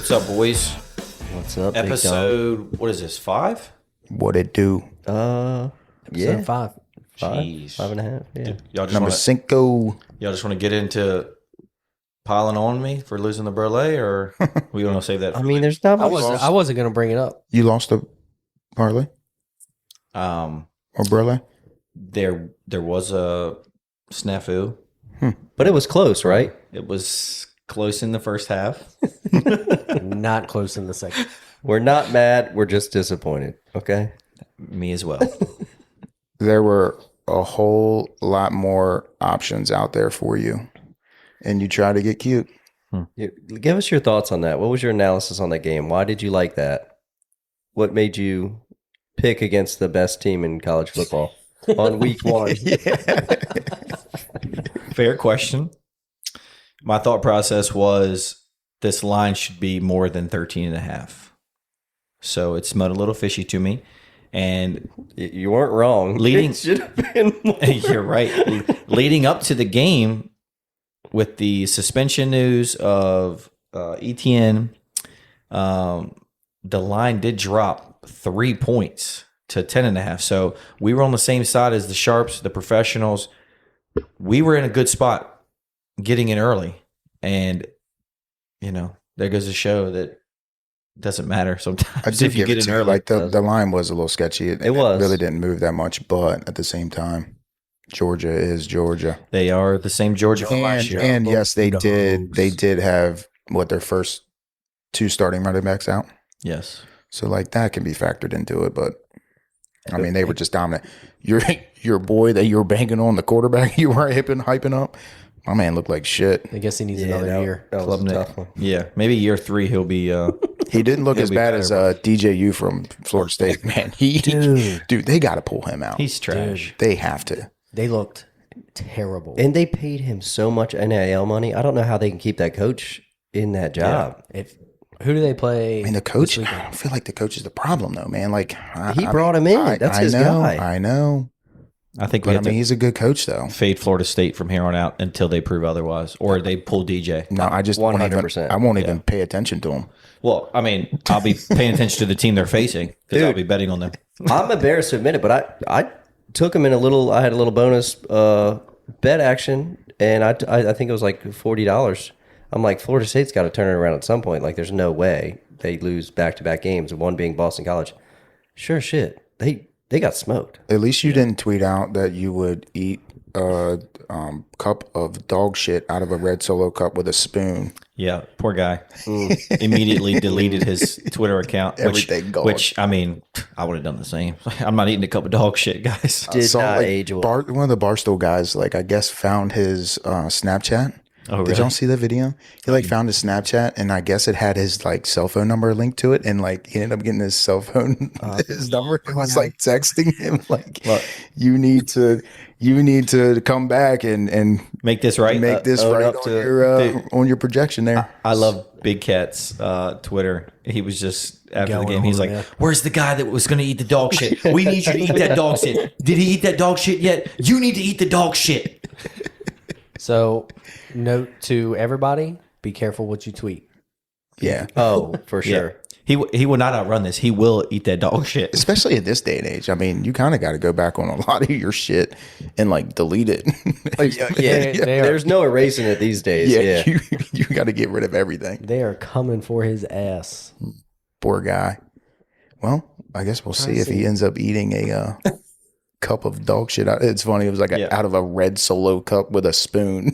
What's up, boys? What's up, Big Dog? Episode, what is this, 5? What it do? Yeah, Episode 5. Jeez. 5.5. Yeah. Y'all just Number wanna, cinco. y'all just want to get into piling on me for losing the Brolay, or we want to save that? I mean, there's not I much. wasn't going to bring it up. You lost a parlay um, or Brolay? there was a snafu. But it was close, right? It was close in the first half. Not close in the second. We're not mad. We're just disappointed. Okay. Me as well. There were a whole lot more options out there for you, and you try to get cute. Give us your thoughts on that. What was your analysis on that game? Why did you like that? What made you pick against the best team in college football on week 1? Fair question. My thought process was this line should be more than 13.5. So it smelled a little fishy to me. And You weren't wrong. Leading- It should have been more. you're right. Leading up to the game, with the suspension news of ETN, the line did drop 3 points to 10.5. So we were on the same side as the Sharps, the professionals. We were in a good spot getting in early. And, there goes to show that it doesn't matter sometimes I did if you give get it in to you. early. Like the line was a little sketchy. It was. really didn't move that much, but at the same time, Georgia is Georgia. They are the same Georgia from last year. And yes, they Dogs. did. They did have their first 2 starting running backs out. Yes. So like that can be factored into it, but I mean they were just dominant. Your boy that you were banking on, the quarterback you were hyping up, my man looked like shit. I guess he needs another year. That was Club a Nick. tough one. Yeah, maybe year 3 he'll be. He didn't look He'll as be bad better, as DJU from Florida State. Man, dude, they got to pull him out. He's trash. They have to. They looked terrible. And they paid him so much NIL money. I don't know how they can keep that coach in that job. Who do they play? I mean, the coach. I don't feel like the coach is the problem, though, man. Like He brought him in. That's his guy. I know. I think we But I have mean, to he's a good coach, though. fade Florida State from here on out until they prove otherwise, or they pull DJ. No, I just 100%. I won't even pay attention to him. Well, I mean, I'll be paying attention to the team they're facing because I'll be betting on them. I'm embarrassed to admit it, but I took him in I had a little bonus bet action, and I think it was like $40. I'm like, Florida State's got to turn it around at some point. Like, there's no way they lose back-to-back games, one being Boston College. Sure shit. They got smoked. At least you didn't tweet out that you would eat a cup of dog shit out of a red Solo cup with a spoon. Yeah, poor guy. Immediately deleted his Twitter account. Everything gone. Which, I mean, I would have done the same. I'm not eating a cup of dog shit, guys. Did Saw, not like, age well. one of the Barstool guys, like I guess, found his Snapchat. Oh, Did really? y'all see that video? He like found his Snapchat, and I guess it had his like cell phone number linked to it, and like he ended up getting his cell phone, his number. It was like texting him like, Look. you need to come back and Make this right. make this own right up on your projection there. I love Big Cat's Twitter. He was just after the Going game. He's on, like, yeah. "Where's the guy that was going to eat the dog shit? We need you to eat that dog shit. Did he eat that dog shit yet? You need to eat the dog shit." So, note to everybody, be careful what you tweet. Yeah. Oh, for Yeah. sure. He will not outrun this. He will eat that dog shit. Especially at this day and age. I mean, you kind of got to go back on a lot of your shit and like delete it. Yeah, They are- there's no erasing it these days. Yeah. you got to get rid of everything. They are coming for his ass. Poor guy. Well, I guess we'll see if he ends up eating a cup of dog shit. It's funny. It was like out of a red Solo cup with a spoon.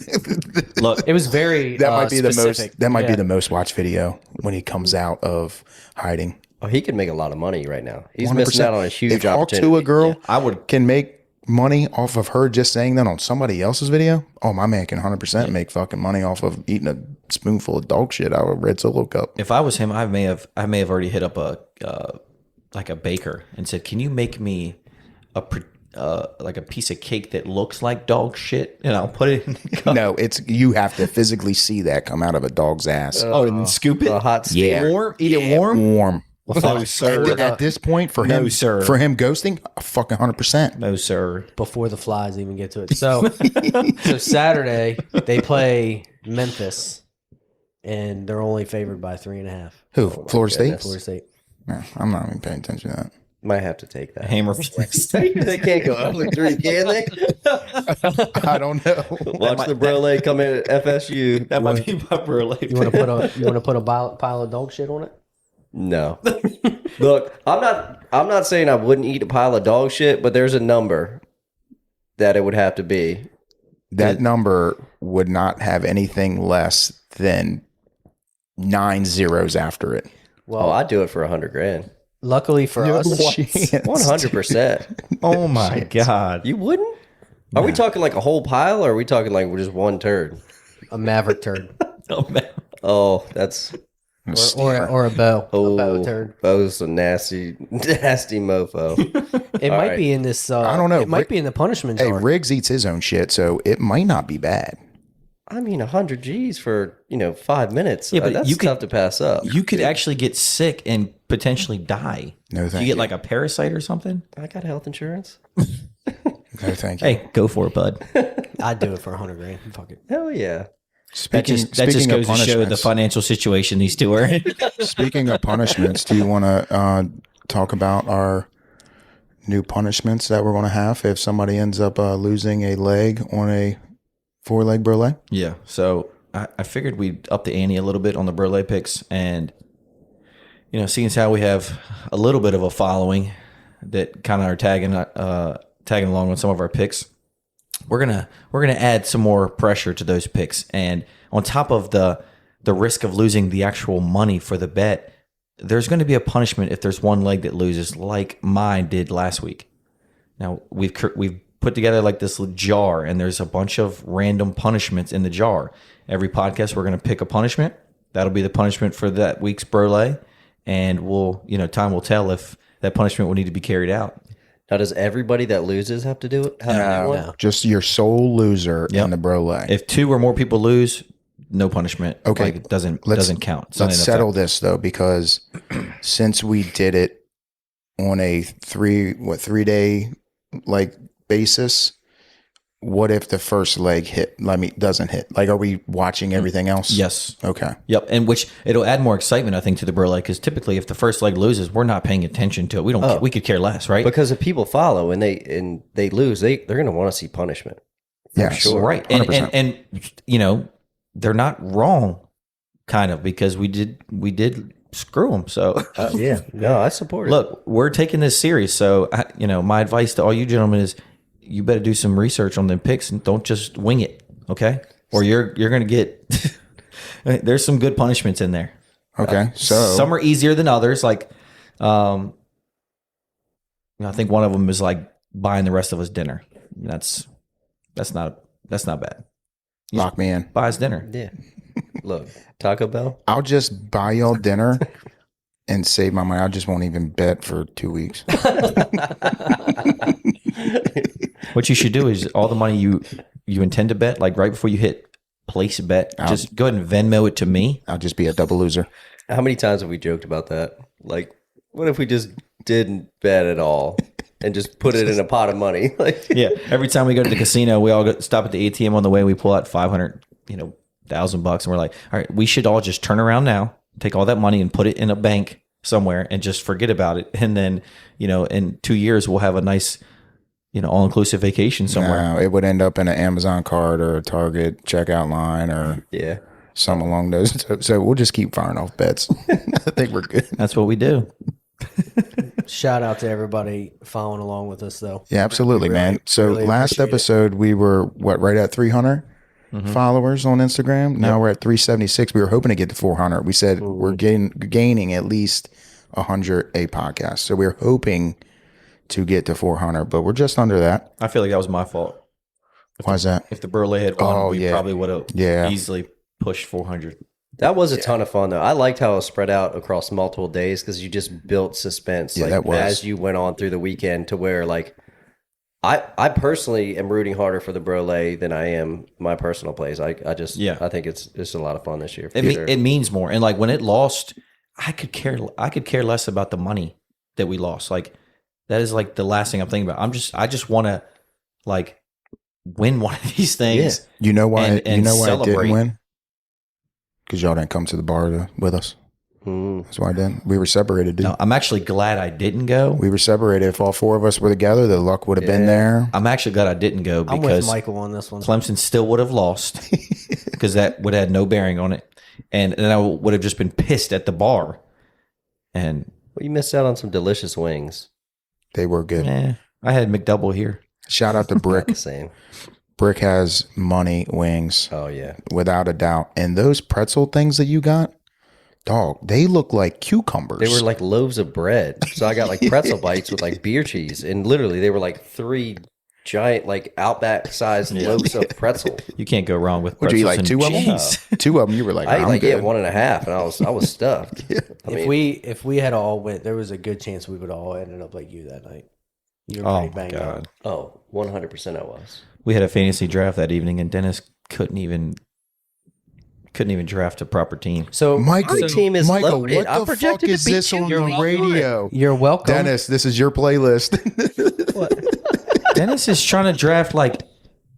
Look, It was very That might be specific. the Yeah. most watched video when he comes out of hiding. Oh, he could make a lot of money right now. He's 100%. missing out on a huge If Talk opportunity. to a girl I would. can make money off of her just saying that on somebody else's video. Oh, my man can 100% make fucking money off of eating a spoonful of dog shit out of a red Solo cup. If I was him, I may have already hit up a baker and said, "Can you make me like a piece of cake that looks like dog shit, and I'll put it in the cup." No, you have to physically see that come out of a dog's ass. Oh, and then scoop it. A hot steak. Yeah. Warm. Eat it warm. Warm. No, sir. At this point, for No, him, sir. for him ghosting, fucking 100%. No, sir. Before the flies even get to it. So Saturday, they play Memphis. and they're only favored by 3.5. Who? Florida State? Florida State. Yeah, I'm not even paying attention to that. Might have to take that. Hammer Florida State. They can't go under 3, can they? I don't know. Watch the Brolay come in at FSU. That might be my Brolay. You want to put a pile of dog shit on it? No. Look, I'm not saying I wouldn't eat a pile of dog shit, but there's a number that it would have to be. That number would not have anything less than 9 zeros after it. Well, I'd do it for $100,000. Luckily for us, 100%. Oh my God. You wouldn't? Are we talking like a whole pile, or are we talking like just one turd? a maverick turd Oh, man. Oh, that's or a bow. A bow turd. Bo's a nasty mofo. It might be in this. I don't know. It might be in the punishment Hey, jar. Riggs eats his own shit, so it might not be bad. I mean, 100 G's for 5 minutes. Yeah, but that's you could- tough to pass up. You could actually get sick and potentially die. No, You thank get you. like a parasite or something. I got health insurance. No, thank you. Hey, go for it, bud. I'd do it for $100,000. Fuck it. Hell yeah. That just goes to show the financial situation these two are in. Speaking of punishments, do you want to talk about our new punishments that we're going to have if somebody ends up losing a leg on a 4-leg Brolay? Yeah. So I figured we'd up the ante a little bit on the Brolay picks, and seeing as how we have a little bit of a following that kind of are tagging along with some of our picks, we're gonna add some more pressure to those picks. And on top of the risk of losing the actual money for the bet, there's going to be a punishment if there's one leg that loses, like mine did last week. Now we've put together like this jar, and there's a bunch of random punishments in the jar. Every podcast we're going to pick a punishment. That'll be the punishment for that week's Brolay, and time will tell if that punishment will need to be carried out. Now, does everybody that loses have to do it? Have to do one? No. Just your sole loser in the Brolay. If 2 or more people lose, no punishment. Okay. Like, it doesn't count. It's Let's not in settle effect. this though, because since we did it on a 3-day like basis, what if the first leg doesn't hit? Like, are we watching everything else? Yes. Okay. Yep. And which it'll add more excitement, I think, to the Brolay, because typically if the first leg loses, we're not paying attention to it. We could care less, right? Because if people follow and they lose, they're going to want to see punishment. Yeah. sure. Right. 100%. And they're not wrong, kind of, because we did screw them. So Yeah. No, I support it. look, we're taking this serious. So my advice to all you gentlemen is, you better do some research on them picks and don't just wing it, okay? Or you're going to get there's some good punishments in there. Okay. So Some are easier than others. Like, I think one of them is like buying the rest of us dinner. That's not bad. lock me in. Buy us dinner. Yeah. Look, Taco Bell. I'll just buy y'all dinner and save my money. I just won't even bet for 2 weeks. What you should do is all the money you intend to bet, like right before you hit place a bet, just go ahead and Venmo it to me. I'll just be a double loser. How many times have we joked about that? Like, what if we just didn't bet at all and just put it in a pot of money? Like, Yeah. Every time we go to the casino, we all stop at the ATM on the way. We pull out $500,000, and we're like, all right, we should all just turn around now, take all that money and put it in a bank somewhere and just forget about it. And then, in 2 years, we'll have a nice, all-inclusive vacation somewhere. No, it would end up in an Amazon card or a Target checkout line or yeah. something along those. So we'll just keep firing off bets. I think we're good. That's what we do. Shout out to everybody following along with us, though. Yeah, absolutely, man. So really last appreciate it. episode, we were, right at 300 followers on Instagram. Now we're at 376. We were hoping to get to 400. We said we're gaining at least 100 a podcast. So we're hoping to get to 400, but we're just under that. I feel like that was my fault. Why is that? If the Brolay had won, we yeah. probably would have Yeah. easily pushed 400. That was a ton of fun, though. I liked how it was spread out across multiple days because you just built suspense Yeah, that was. as you went on through the weekend to where, like, I personally am rooting harder for the Brolay than I am my personal plays. I think it's a lot of fun this year. For sure. It means more. And like when it lost, I could care less about the money that we lost. Like that is like the last thing I'm thinking about. I just want to like win one of these things. You know why? And you know why it celebrate. didn't win? because y'all didn't come to the bar with us. That's why I didn't. We were separated, dude. No, I'm actually glad I didn't go. We were separated. If all four of us were together, the luck would have been there. I'm actually glad I didn't go I'm with because Michael on this one. Clemson still would have lost because that would have had no bearing on it. And then I would have just been pissed at the bar. And Well, you missed out on some delicious wings. They were good. I had McDouble here. Shout out to Brick. The same. Brick has money wings, Oh yeah. without a doubt. And those pretzel things that you got, dog, they look like cucumbers. They were like loaves of bread. So I got like pretzel bites with like beer cheese, and literally they were like 3 giant like Outback sized loaves of pretzel. You can't go wrong with Would you pretzels eat like and 2 of them? cheese. 2 of them. You were like, I ate I'm like good. 1.5, and I was stuffed. I mean, If we had all went, there was a good chance we would all ended up like you that night. You were Oh pretty my banged God. up. 100% I was. We had a fantasy draft that evening, and Dennis couldn't even draft a proper team. So Michael, My team is Michael, loaded. what I'm the fuck projected to is beat this you. on You're the welcome. radio? you're welcome. Dennis, this is your playlist. Dennis is trying to draft like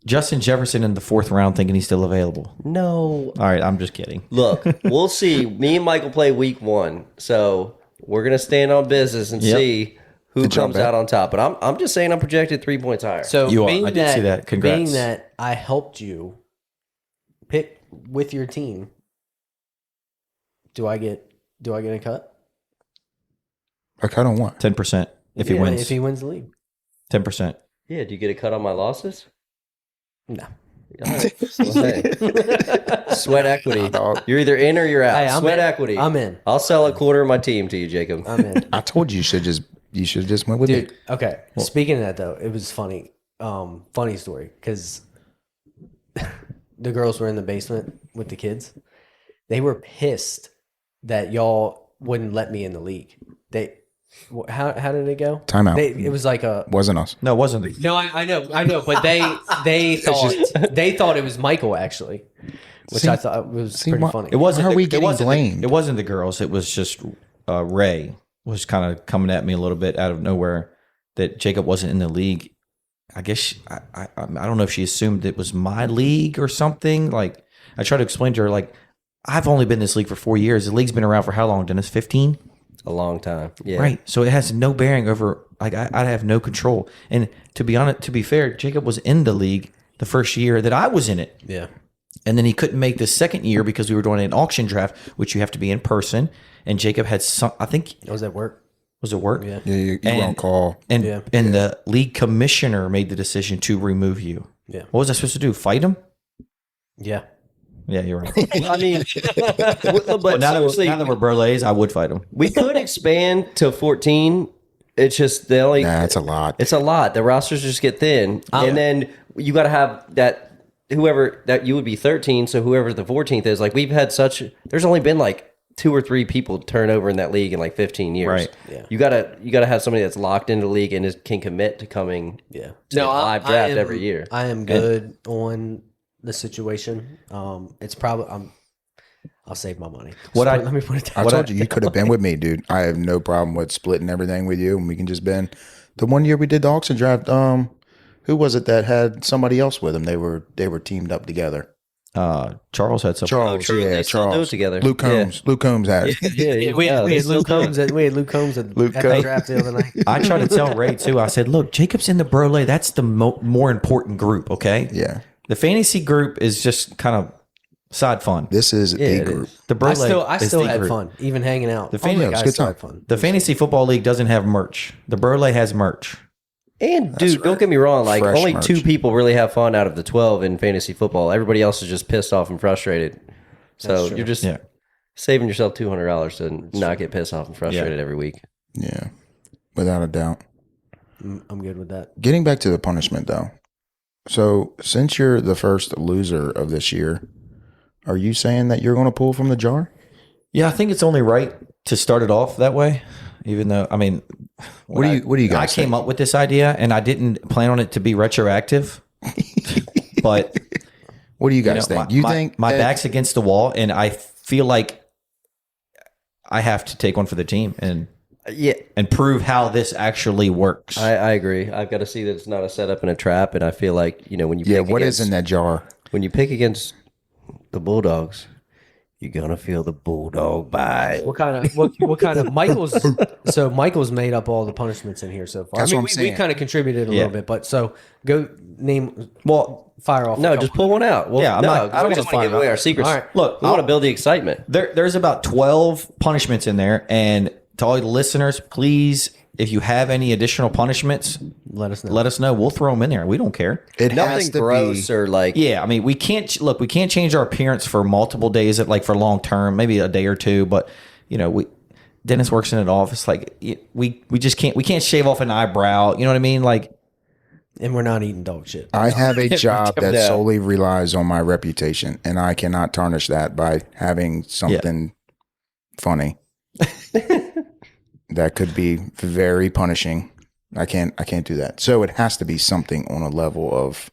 Justin Jefferson in the 4th round, thinking he's still available. No. All right, I'm just kidding. Look, we'll see. Me and Michael play week 1, so we're gonna stand on business and Yep. see who Good job, comes man. out on top. But I'm just saying I'm projected 3 points higher. So You are. being I did see that. Congrats. Being that I helped you pick with your team, do I get a cut? Like, I don't want. 10% if he Yeah, wins. If he wins the league. 10%. Yeah, do you get a cut on my losses? No. All right. Well, hey. Sweat equity. Dog. You're either in or you're out. Hey, I'm Sweat in. equity. I'm in. I'll sell a quarter of my team to you, Jacob. I'm in. I told you should have just went with Dude, it. okay. Speaking of that though, it was funny. Funny story because the girls were in the basement with the kids. They were pissed that y'all wouldn't let me in the league. How did it go? Timeout. It was like a Wasn't us. No, it wasn't. no. I know, but they thought it was Michael actually, which See- I thought was see, pretty why- funny. It wasn't. How are we it getting wasn't blamed? it wasn't the girls. It was just Ray was kind of coming at me a little bit out of nowhere that Jacob wasn't in the league. I guess I don't know if she assumed it was my league or something. Like I tried to explain to her, like I've only been in this league for 4 years. The league's been around for how long, Dennis? 15. A long time. Yeah. Right. So it has no bearing over, like, I have no control. And to be honest, to be fair, Jacob was in the league the first year that I was in it. Yeah. And then he couldn't make the second year because we were doing an auction draft, which you have to be in person. And Jacob had some, I think, It was at work. was it work? Yeah. Yeah, you And- won't call. And Yeah. and the league commissioner made the decision to remove you. Yeah. What was I supposed to do? Fight him? Yeah. Yeah, you're right. I mean, but But now seriously, that we're Brolays, I would fight him. we could expand to 14. It's just the only. Nah, it's a lot. It's a lot. The rosters just get thin, and then you got to have that whoever that you would be 13. So whoever the 14th is, like we've had such. There's only been like 2 or 3 people turn over in that league in like 15 years. Right. Yeah. You gotta have somebody that's locked into the league and can commit to coming. Yeah. To a live draft every year. I am good on the situation. It's probably I'll save my money. Let me put it I down. told you could have been with me, dude. I have no problem with splitting everything with you, and we can just been. The one year we did the auction draft, who was it that had somebody else with them? They were teamed up together. Charles had some. Charles, Charles, yeah, they still do Charles. it together. Luke Yeah. Combs. Luke Combs had it. Yeah, We had Luke Combs. We had Luke Combs at Luke the Combs. draft the other night. I tried to tell Ray too. I said, "Look, Jacob's in the Brolay. That's the more important group. Okay, Yeah, the fantasy group is just kind of side fun. this is a it group. The Brolay I is still the had group. fun, even hanging out. The fan- yeah, it was a I good still time. had fun. The fantasy football league doesn't have merch. The Brolay has merch. And dude, don't get me wrong. Like Fresh only merch. 2 people really have fun out of the 12 in fantasy football. Everybody else is just pissed off and frustrated. So you're just Yeah. saving yourself $200 to not get pissed off and frustrated every week. Yeah, without a doubt. I'm good with that. Getting back to the punishment, though. So, since you're the first loser of this year, are you saying that you're going to pull from the jar? Yeah, I think it's only right to start it off that way. Even though, I mean, What do you guys I came up with this idea, and I didn't plan on it to be retroactive. But What do you guys think? You think my that- back's against the wall, and I feel like I have to take one for the team and Yeah, prove how this actually works. I agree. I've got to see that it's not a setup and a trap. And I feel like when you Yeah, pick what against, is in that jar? when you pick against the Bulldogs, You're gonna feel the bulldog bite. What kind of Michael's? So Michael's made up all the punishments in here so far. That's I mean, what I'm we saying. kind of contributed a little bit, but so go name. Well, Fire off. No, just pull one out. Well, Yeah, I'm no, not- I don't we just wanna want to give find away out. our secrets. All right. Look, we want to build the excitement. there's about 12 punishments in there, and to all the listeners, please, if you have any additional punishments, Let us know. let us know. We'll throw them in there. We don't care. It has Nothing to gross be. or like. Yeah, I mean, we can't change our appearance for multiple days, like for long term, maybe a day or two. But Dennis works in an office. Like we just can't shave off an eyebrow. You know what I mean? Like, And we're not eating dog shit. I have a job that Yeah. solely relies on my reputation, and I cannot tarnish that by having something funny. That could be very punishing. I can't do that. So it has to be something on a level of,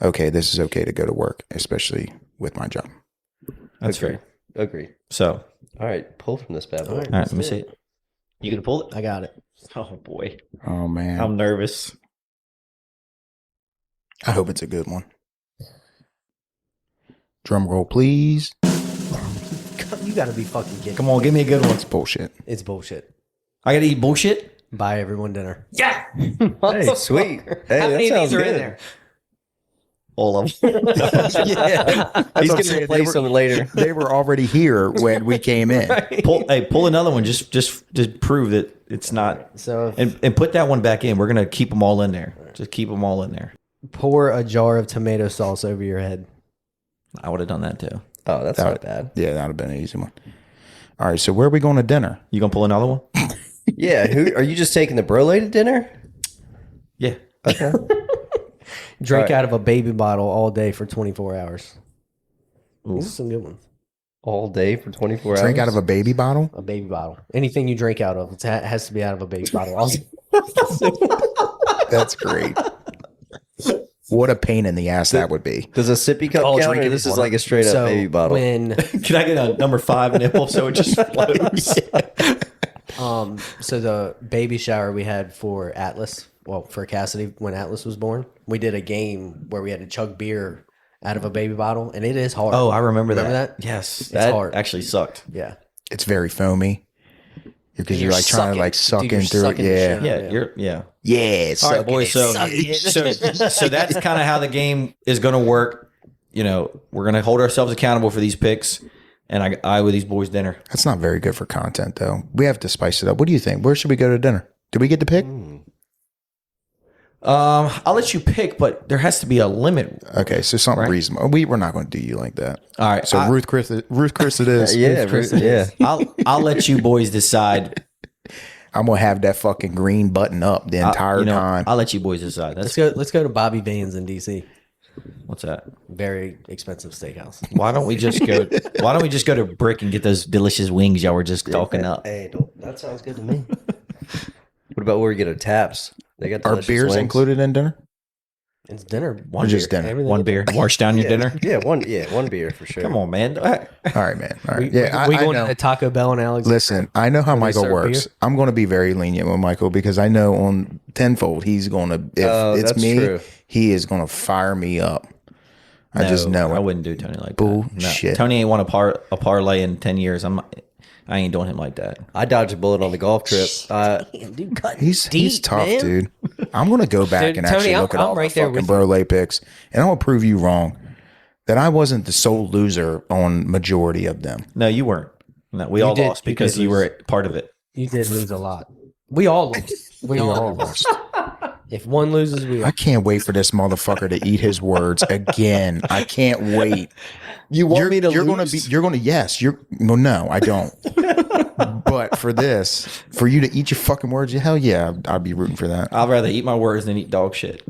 okay, this is okay to go to work, especially with my job. that's fair. Agree. So, All right, pull from this bad boy. all right, let me see it. You gonna pull it? I got it. Oh boy, Oh man, I'm nervous. I hope it's a good one. Drum roll, please. You got to be fucking kidding. Come on, give me a good one. It's bullshit. It's bullshit. I gotta eat bullshit. Buy everyone dinner. Yeah, Hey, sweet. Hey, How many that of sounds these are good. in there? all of them. Yeah, he's what I'm gonna saying. replace them later. They were already here when we came in. pull another one just to prove that it's not. So And put that one back in. We're gonna keep them all in there. Just keep them all in there. pour a jar of tomato sauce over your head. I would have done that too. Oh, that's not bad. Yeah, that would have been an easy one. All right, so where are we going to dinner? You gonna pull another one? Yeah, who are you just taking the Brolay to dinner? Yeah. Okay. Drink Right. out of a baby bottle all day for 24 hours. These are some good ones. All day for 24 hours. Drink out of a baby bottle? A baby bottle. Anything you drink out of, it has to be out of a baby bottle. That's great. What a pain in the ass that would be. Does a sippy cup All count, or drinking this is water. like a straight up So baby bottle? when Can I get a number 5 nipple so it just flows? so the baby shower we had for Atlas, well, for Cassidy when Atlas was born, we did a game where we had to chug beer out of a baby bottle, and it is hard. Oh, I remember that. Remember that? Yes, It's that hard. actually sucked. Yeah. It's very foamy. Because you're You're like trying to like suck sucking. Dude, in through it. you're sucking the Yeah. shit Yeah. Yeah. All right, boys. So that's kind of how the game is going to work. We're going to hold ourselves accountable for these picks, and I with these boys dinner. That's not very good for content, though. We have to spice it up. What do you think? Where should we go to dinner? Did we get to pick? I'll let you pick, but there has to be a limit. Okay, so something Right. reasonable. We're not going to do you like that. All right. So Ruth Chris it is. yeah, yeah. I'll let you boys decide. I'm gonna have that fucking green button up the entire time. I'll let you boys decide. Let's That's go. Let's go to Bobby Baines in DC. what's that? Very expensive steakhouse. Why don't we just go? Why don't we just go to Brick and get those delicious wings y'all were just talking up? Hey, that sounds good to me. What about where we get our taps? They got Are delicious beers wings. included in dinner? It's dinner. One Or just beer. dinner? Everything- One beer. Wash down your dinner. Yeah, one beer for sure. Come on, man. All right. All right, man. All right. We Yeah, we I going know. to Taco Bell and Alexander. Listen, I know how they Michael serve works. beer? I'm going to be very lenient with Michael because I know on tenfold he's going to. If Oh, it's that's me, true. he is going to fire me up. I just know I it. wouldn't do Tony like that. Bullshit. No. Tony ain't won a parlay in 10 years. I ain't doing him like that. I dodged a bullet on the golf trip. Damn, dude, cut He's deep, tough, man. dude. I'm going to go back Dude, and Tony, actually I'm- look at I'm all right the there fucking with you. Brolay picks, and I'm going to prove you wrong that I wasn't the sole loser on majority of them. No, you weren't. No, we all did- lost you because did you lose. were part of it. You did lose a lot. We all lost. We all lost. If one loses, we all. I can't wait for this motherfucker to eat his words again. I can't wait. You want me to You're lose? going to be. You're going to. Yes. You're. Well, no, I don't. But for this, for you to eat your fucking words, hell yeah, I'd be rooting for that. I'd rather eat my words than eat dog shit.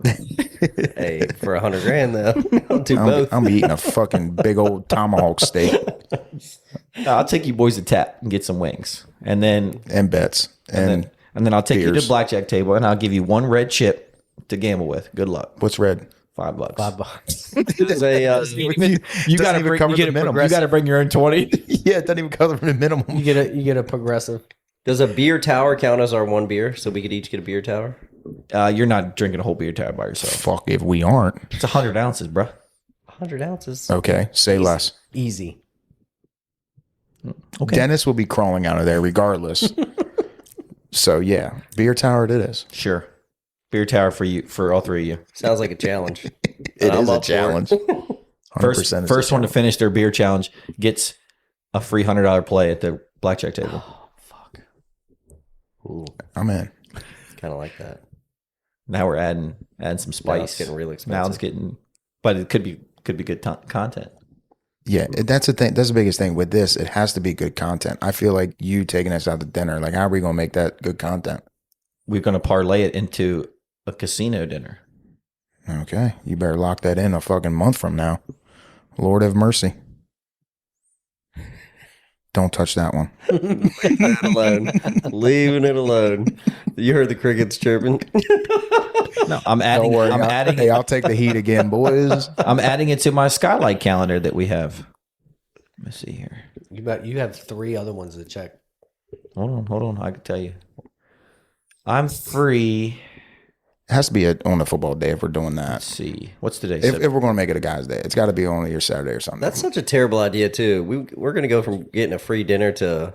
Hey, for $100,000 though, I'll do I'm, both. I'm eating a fucking big old tomahawk steak No, I'll take you boys to tap and get some wings, and then and bets and and then I'll take you to beers. the blackjack table, and I'll give you one red chip to gamble with. Good luck. what's red? $5. There's a, You got to even bring. cover You get the a minimum. You got to bring your own 20. Yeah, it doesn't even cover the minimum. You get a progressive. does a beer tower count as our one beer? So we could each get a beer tower? You're not drinking a whole beer tower by yourself. Fuck if we aren't. It's 100 ounces, bro. 100 ounces. Okay, say less. Easy. Okay. Dennis will be crawling out of there regardless. So yeah, beer tower it is. Sure. Beer tower for you, for all three of you. Sounds like a challenge. It I'm is a up for it. challenge. 100% First one to finish their beer challenge gets a free $100 play at the blackjack table. Ooh, I'm in. kind of like that. Now we're adding some spice. Now it's getting real expensive. Now it's getting, but it could be good content. Yeah, that's the thing. That's the biggest thing with this. It has to be good content. I feel like you taking us out to dinner. Like, how are we going to make that good content? We're going to parlay it into a casino dinner. Okay, you better lock that in a fucking month from now. Lord have mercy. Don't touch that one. Leaving that alone. Leaving it alone. You heard the crickets chirping. No, I'm adding. Don't worry. I'm adding. Hey, I'll take the heat again, boys. I'm adding it to my skylight calendar that we have. Let me see here. You have 3 other ones to check. Hold on. I can tell you. I'm free. It has to be on a football day if we're doing that. Let's see. What's today? If we're going to make it a guy's day, it's got to be on your Saturday or something. That's such a terrible idea, too. We're going to go from getting a free dinner to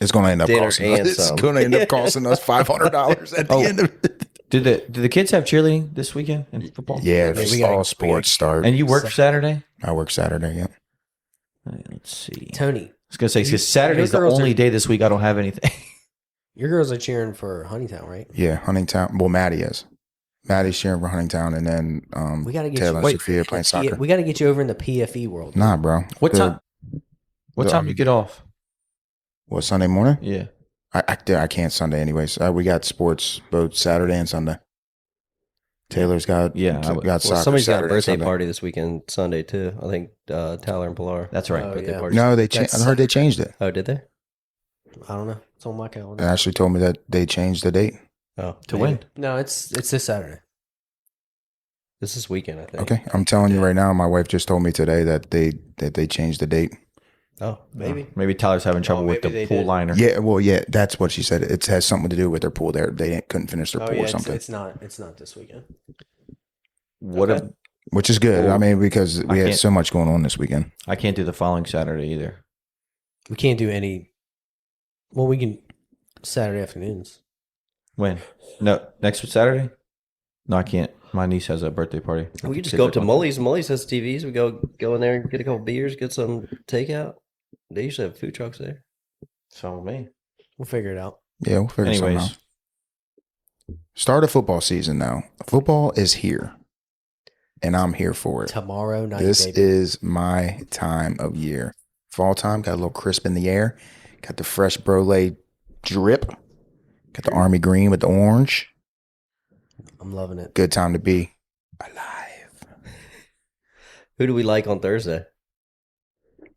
It's going to end up dinner costing and us. It's some. going to end up costing us $500 at the end of it. Do the kids have cheerleading this weekend in football? Yeah, we gotta- all sports start. And you work Saturday? I work Saturday. Yeah. Let's see. Tony, I was gonna say because Saturday is the your girls only are- day this week I don't have anything. your girls are cheering for Honeytown, right? Yeah, Huntingtown. Well, Maddie is. Maddie's cheering for Huntingtown, and then We got to get Taylor you. and Sophia playing soccer. We got to get you over in the PFE world. Nah, bro. What The- time? What time you get off? What, Sunday morning? Yeah. I can't Sunday anyways. We got sports both Saturday and Sunday. Taylor's got Yeah, got soccer. somebody's got a Saturday, birthday Sunday. party this weekend, Sunday, too. I think Tyler and Pilar. That's right. Oh, Birthday yeah. party. No, I That's- heard they changed it. Oh, did they? I don't know. It's on my They calendar. actually told me that they changed the date. Oh, To maybe. win. No, it's this Saturday. This is weekend, I think. Okay, I'm telling you right now. My wife just told me today that they changed the date. Oh, Maybe. Maybe Tyler's having trouble with maybe the they pool did. liner. Yeah, well, yeah, that's what she said. It has something to do with their pool. They couldn't finish their Oh pool yeah, or something, it's not this weekend. What Okay. if which is good. I mean, because we had can't- so much going on this weekend. I can't do the following Saturday either? We can't do any. Well, we can Saturday afternoons. When? No, next Saturday? No, I can't. My niece has a birthday party. We could just go up to Mully's. Mully's has TVs. We go in there and get a couple beers, get some takeout. They usually have food trucks there. So me. We'll figure it out. Yeah, we'll figure something Anyways, out. Start of football season now. Football is here, and I'm here for it. Tomorrow night, This baby. is my time of year. Fall time, got a little crisp in the air. Got the fresh Brolay drip. Got the army green with the orange. I'm loving it. Good time to be alive. Who do we like on Thursday?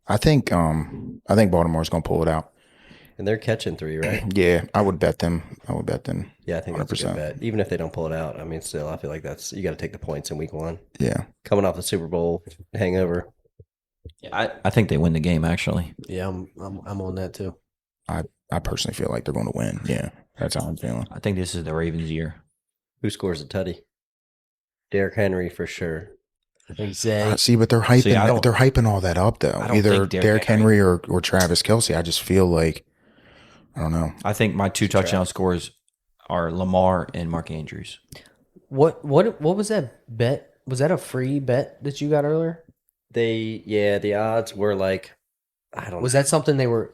I think Baltimore's gonna pull it out. And they're catching 3, right? Yeah, I would bet them. Yeah, I think that's a 100%. good bet. Even if they don't pull it out, I mean, still, I feel like you got to take the points in week 1. Yeah. Coming off the Super Bowl hangover. I think they win the game actually. Yeah, I'm on that too. I personally feel like they're going to win. Yeah, that's how I'm feeling. I think this is the Ravens' year. Who scores a tutty? Derrick Henry for sure. I think Zay. See, but they're hyping. See, I don't- they're hyping all that up though. I don't Either think Derrick Derrick Henry or Travis Kelce. I just feel like I don't know. I think my 2 touchdown scores are Lamar and Mark Andrews. What was that bet? Was that a free bet that you got earlier? The odds were like, I don't Was know. that something they were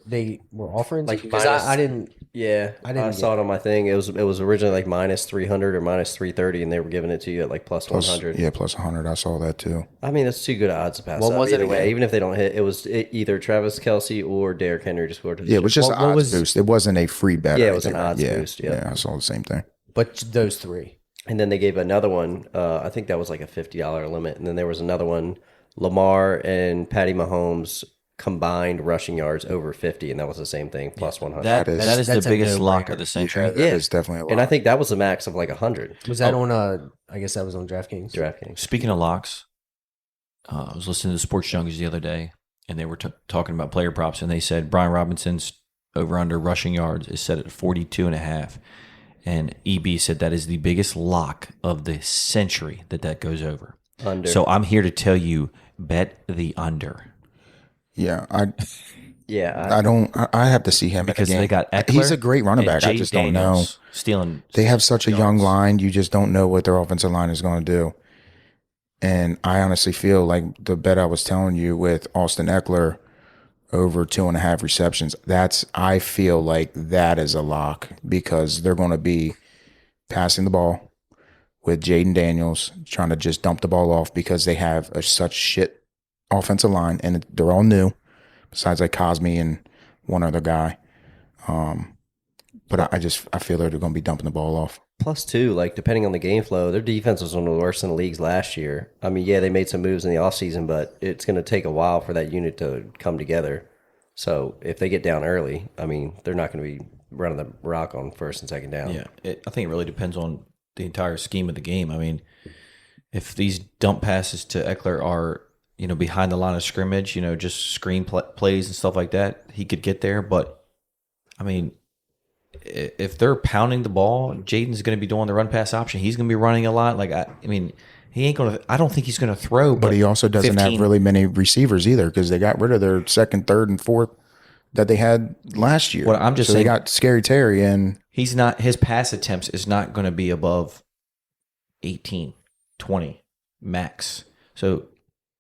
offering? Like Because minus- I didn't. Yeah, I didn't saw get it on my thing. It was originally like minus 300 or minus 330, and they were giving it to you at like plus 100. Yeah, plus 100. I saw that too. I mean, that's too good odds to pass What up was it either way. again? Even if they don't hit, it was either Travis Kelce or Derrick Henry to score. Yeah, it was just What- an what odds was- boost. It wasn't a free bet. Yeah, or it was an anything, right? odds Yeah, boost, yeah. Yeah, I saw the same thing. But those 3. And then they gave another one. I think that was like a $50 limit. And then there was another one. Lamar and Patty Mahomes combined rushing yards over 50, and that was the same thing, plus 100. That is that's the a biggest lock no-brainer. of the century. Yeah, that is definitely a lot. and I think that was a max of like 100 Was that on? I guess that was on DraftKings. DraftKings. Speaking of locks, I was listening to Sports Junkies the other day, and they were talking about player props, and they said Brian Robinson's over/under rushing yards is set at 42.5, and EB said that is the biggest lock of the century that goes over. Under. So I'm here to tell you, bet the under. Yeah, Yeah, I have to see him because in a game. they got Eckler. He's a great running and back. I Jay just don't know. Daniels stealing. They have such a young yards. line. You just don't know what their offensive line is going to do. And I honestly feel like the bet I was telling you with Austin Eckler over 2.5 receptions, I feel like that is a lock because they're going to be passing the ball with Jaden Daniels trying to just dump the ball off because they have such shit offensive line and they're all new besides like Cosme and one other guy. But I feel they're going to be dumping the ball off. plus two, like depending on the game flow, their defense was one of the worst in the leagues last year. I mean, yeah, they made some moves in the offseason, but it's going to take a while for that unit to come together. So if they get down early, I mean, they're not going to be running the rock on first and second down. Yeah, I think it really depends on the entire scheme of the game. I mean, if these dump passes to Eckler are behind the line of scrimmage, just screen plays and stuff like that, he could get there. But I mean, if they're pounding the ball, Jaden's going to be doing the run pass option. He's going to be running a lot. Like I mean, he ain't going to. I don't think he's going to throw. But he also doesn't 15. have really many receivers either because they got rid of their second, third, and fourth that they had last year. Well, I'm just so saying, they got Scary Terry and he's not. His pass attempts is not going to be above 18, 20 max. So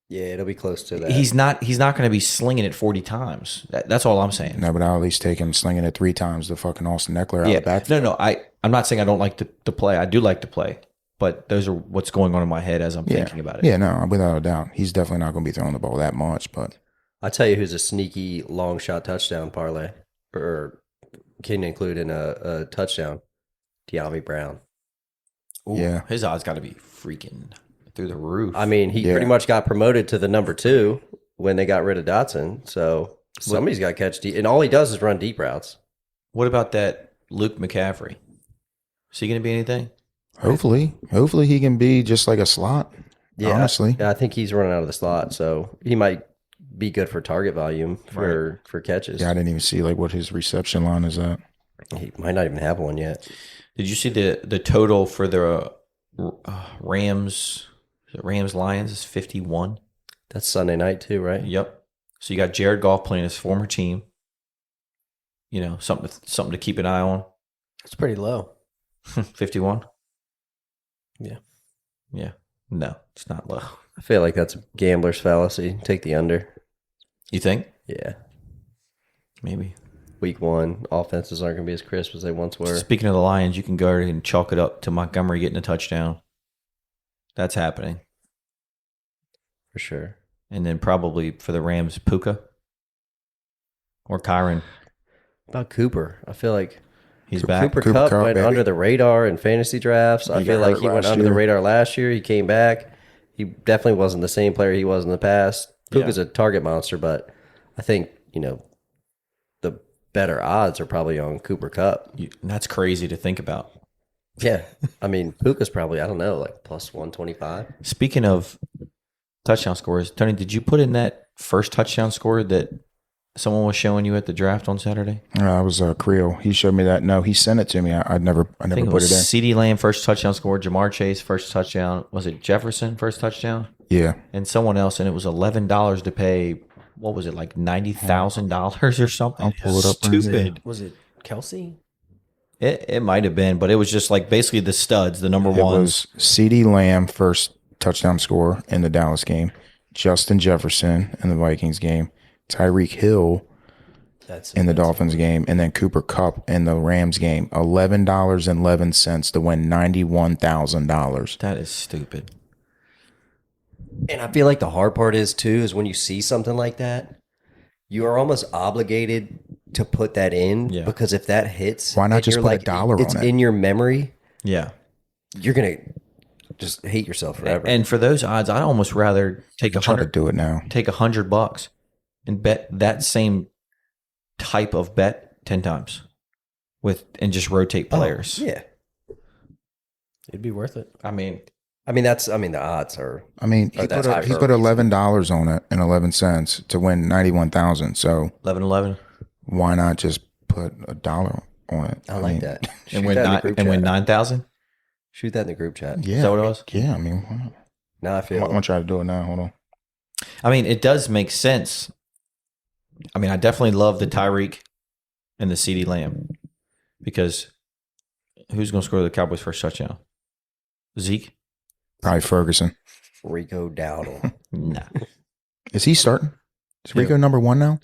Yeah, it'll be close to that. he's not going to be slinging it 40 times. That's all I'm saying. no, but I'll at least take him slinging it 3 times the fucking Austin Eckler out of the back. No. I'm not saying I don't like to play. I do like to play, but those are what's going on in my head as I'm thinking about it. Yeah, no, without a doubt. He's definitely not going to be throwing the ball that much, but I tell you who's a sneaky long shot touchdown parlay or can include in a touchdown. De'Ami Brown. Ooh, Yeah. his odds got to be freaking through the roof. I mean, he pretty much got promoted to the number 2 when they got rid of Dotson. So somebody's got to catch deep. And all he does is run deep routes. What about that Luke McCaffrey? Is he going to be anything? hopefully he can be just like a slot. Yeah, honestly. I think he's running out of the slot. So he might be good for target volume for catches. Yeah, I didn't even see like what his reception line is at. He might not even have one yet. Did you see the total for the Rams Lions is 51? That's Sunday night too, right? Yep. So you got Jared Goff playing his former team. Something to keep an eye on. It's pretty low. 51? Yeah. Yeah. No, it's not low. I feel like that's a gambler's fallacy. Take the under. You think? Yeah. Maybe. Week 1, offenses aren't going to be as crisp as they once were. Speaking of the Lions, you can go ahead and chalk it up to Montgomery getting a touchdown. That's happening. For sure. And then probably for the Rams, Puka or Kyron. About Cooper, I feel like He's back. Cooper Cooper Kupp Kupp, went baby. under the radar in fantasy drafts. I He feel got like hurt he went last under the year. radar last year. He came back. He definitely wasn't the same player he was in the past. Puka's a target monster, but I think, the better odds are probably on Cooper Kupp. That's crazy to think about. Yeah. I mean, Puka's probably, I don't know, like plus 125. Speaking of touchdown scores, Tony, did you put in that first touchdown score that someone was showing you at the draft on Saturday? I was Creel. He showed me that. No, he sent it to me. I never I think it put it in. was CeeDee Lamb first touchdown score, Jamar Chase first touchdown. Was it Jefferson first touchdown? Yeah. And someone else, and it was $11 to pay. What was it, like $90,000 or something? I'll pull it up right Stupid. Was it Kelsey? It might have been, but it was just like basically the studs, the number It ones. was CeeDee Lamb first touchdown score in the Dallas game, Justin Jefferson in the Vikings game, Tyreek Hill That's in the Dolphins game, and then Cooper Kupp in the Rams game. $11.11 to win $91,000. That is stupid. And I feel like the hard part is when you see something like that, you are almost obligated to put that in because if that hits, Why not and just you're put a dollar on it's it? in your memory, Yeah. you're gonna just hate yourself forever. And for those odds, I'd almost rather take Try to $100 do it now. take $100 and bet that same type of bet 10 times and just rotate players. yeah, It'd be worth it. I mean, the odds are. I mean, he that's put hyperbole. $11 on it and 11 cents to win 91,000. So 11-11 why not just put a dollar on it? I like mean, that. Shoot and win that in the group and win chat. 9,000. Shoot that in the group chat. Yeah, Is that what it was? Yeah, I mean, wow. Now I I'm feel gonna try to do it now. Hold on. I mean, it does make sense I mean, I definitely love the Tyreek and the CeeDee Lamb because who's going to score the Cowboys' first touchdown? Zeke? Probably Ferguson. Rico Dowdle. Nah. Is he starting? Is Rico number 1 now?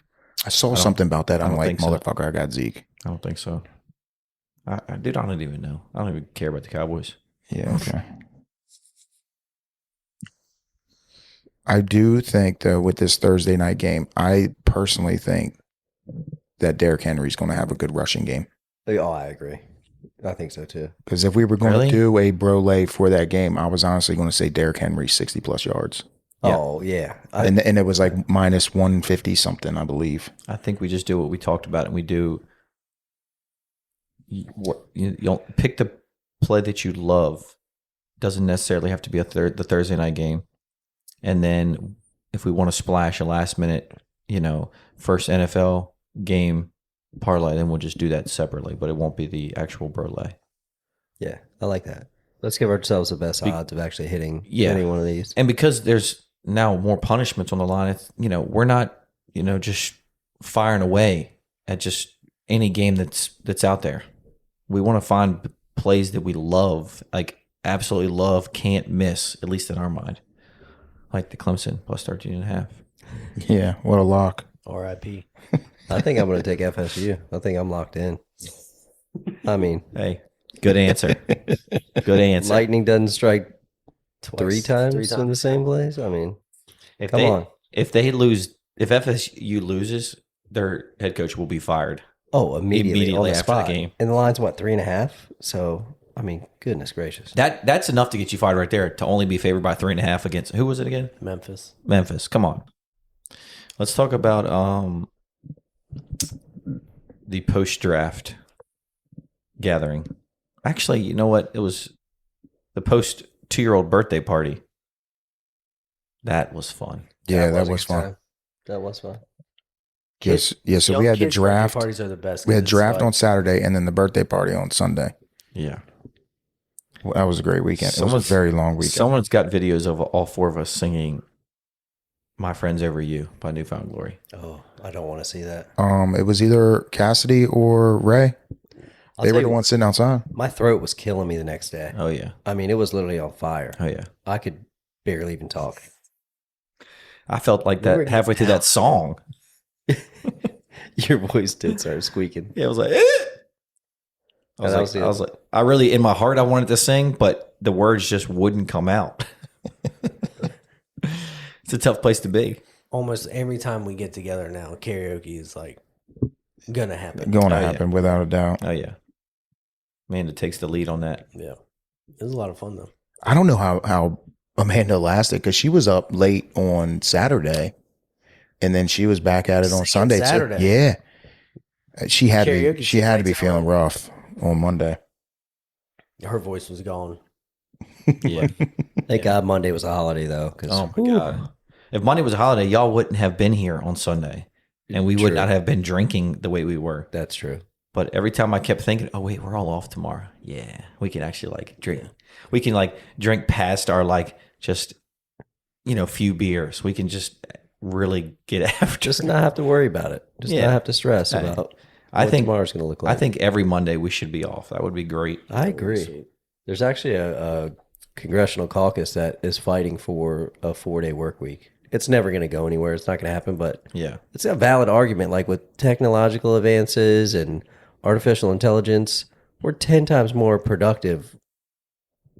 I saw don't- something about that. I I'm don't like, think so. motherfucker, I got Zeke. I don't think so. Dude, I don't even know. I don't even care about the Cowboys. Yeah, okay. I do think, though, with this Thursday night game, I personally think that Derrick Henry's going to have a good rushing game. Oh, I agree. I think so too. Because if we were going Really? to do a Brolay for that game, I was honestly going to say Derrick Henry 60+ yards. Yeah. Oh yeah. And it was like minus 150 something, I believe. I think we just do what we talked about, and we do. You don't pick the play that you love. Doesn't necessarily have to be the Thursday night game. And then if we want to splash a last minute, first NFL game parlay, then we'll just do that separately. But it won't be the actual Brolay. Yeah, I like that. Let's give ourselves the best odds of actually hitting any one of these. And because there's now more punishments on the line, it's, we're not just firing away at just any game that's out there. We want to find plays that we love, like absolutely love, can't miss, at least in our mind. Like the Clemson plus 13.5. Yeah, what a lock. R.I.P. I think I'm going to take FSU. I think I'm locked in. I mean, Hey, good answer. Good answer. lightning doesn't strike Twice, three times three in the same place. I mean, if come on. If they lose, if FSU loses, their head coach will be fired. Oh, immediately on the after spot. the game. And the line's what, 3.5? So, I mean, goodness gracious. That's enough to get you fired right there. To only be favored by 3.5 against who was it again? Memphis. Memphis. Come on. Let's talk about the post-draft gathering. Actually, you know what? It was the post 2-year-old birthday party. That was fun. Yeah, that a was good fun. time. That was fun. Yes, yeah. So Young we had the kids' birthday draft. Parties are the best. We had 'cause it's draft like- on Saturday and then the birthday party on Sunday. Yeah. Well, that was a great weekend. It was Someone's- a very long weekend. Someone's got videos of all four of us singing "My Friends Over You" by Newfound Glory. Oh, I don't want to see that. It was either Cassidy or Ray. I'll They tell were you, the ones sitting outside. my throat was killing me the next day. Oh yeah. I mean, it was literally on fire. Oh yeah. I could barely even talk. I felt like We were that halfway through that song. Your voice did start squeaking. Yeah, I was like, And that was the- I was like, I really, in my heart, I wanted to sing, but the words just wouldn't come out. It's a tough place to be. Almost every time we get together now, karaoke is like gonna happen. Going to Oh, yeah. happen without a doubt. Oh yeah, Amanda takes the lead on that. Yeah, it was a lot of fun though. I don't know how Amanda lasted because she was up late on Saturday, and then she was back at it on Singing Sunday. too. Saturday. Yeah, she had to be, Karaoke she had to be nights feeling out. rough on Monday. Her voice was gone. Yeah. Thank God Monday was a holiday, though. 'Cause, Oh my god. If Monday was a holiday, y'all wouldn't have been here on Sunday, and we would True. not have been drinking the way we were. That's true. But every time I kept thinking, oh wait, we're all off tomorrow. Yeah, we can actually like drink. We can like drink past our like just few beers. We can just really get after. Just not have to worry about it. Just Yeah. not have to stress Hey, about I what think tomorrow's going to look like. I think every Monday we should be off. That would be great. I agree. There's actually a congressional caucus that is fighting for a 4-day work week. It's never going to go anywhere. It's not going to happen, but Yeah. it's a valid argument. Like with technological advances and artificial intelligence, we're 10 times more productive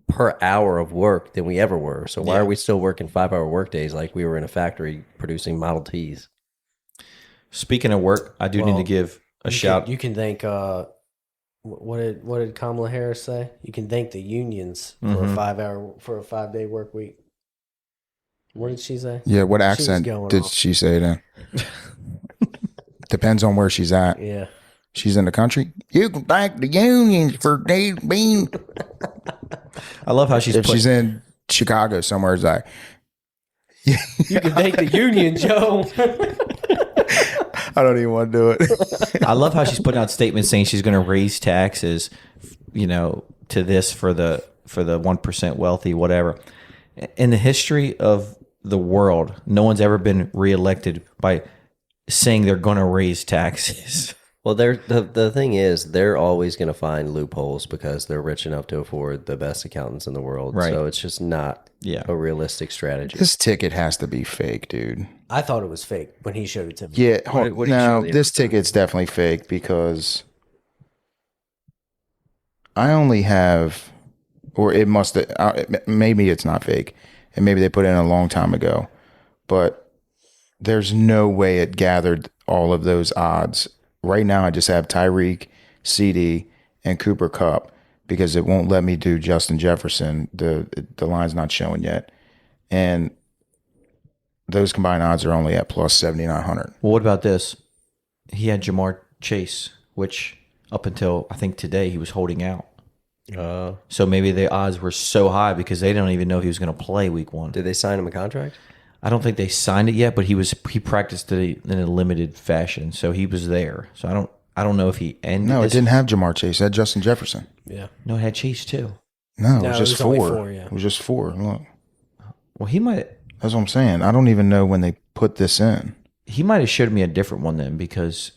per hour of work than we ever were. So why Yeah. are we still working 5-hour work days like we were in a factory producing Model Ts? Speaking of work, I do need Well, to give a You shout. Can, you can thank. What did Kamala Harris say? You can thank the unions for Mhm. a 5-day work week. What did she say? Yeah, what was accent going did off. she say then? Depends on where she's at. Yeah. She's in the country. You can thank the unions for they being. I love how she's If put, she's in Chicago somewhere, it's like, You can thank the union, Joe. I don't even want to do it. I love how she's putting out statements saying she's going to raise taxes, to this for the 1% wealthy, whatever. In the history of the world, no one's ever been reelected by saying they're going to raise taxes. Well, the thing is, they're always going to find loopholes because they're rich enough to afford the best accountants in the world. Right. So it's just not a realistic strategy. This ticket has to be fake, dude. I thought it was fake when he showed it to me. Yeah, what did you no, show the this ticket's definitely fake because I only have, or it must have, maybe it's not fake, and maybe they put it in a long time ago, but there's no way it gathered all of those odds. Right now, I just have Tyreek, CD, and Cooper Kupp because it won't let me do Justin Jefferson. The line's not showing yet, and those combined odds are only at plus 7,900. Well, what about this? He had Jamar Chase, which up until I think today he was holding out. So maybe the odds were so high because they don't even know he was going to play week 1. Did they sign him a contract? I don't think they signed it yet, but he practiced it in a limited fashion, so he was there. So I don't know if he ended. No, it didn't have Jamar Chase. It had Justin Jefferson. Yeah. No, it had Chase too. No, it No, was it just was only 4. four, yeah. It was just 4. Look, Well, he might that's what I'm saying. I don't even know when they put this in. have showed me a different one then because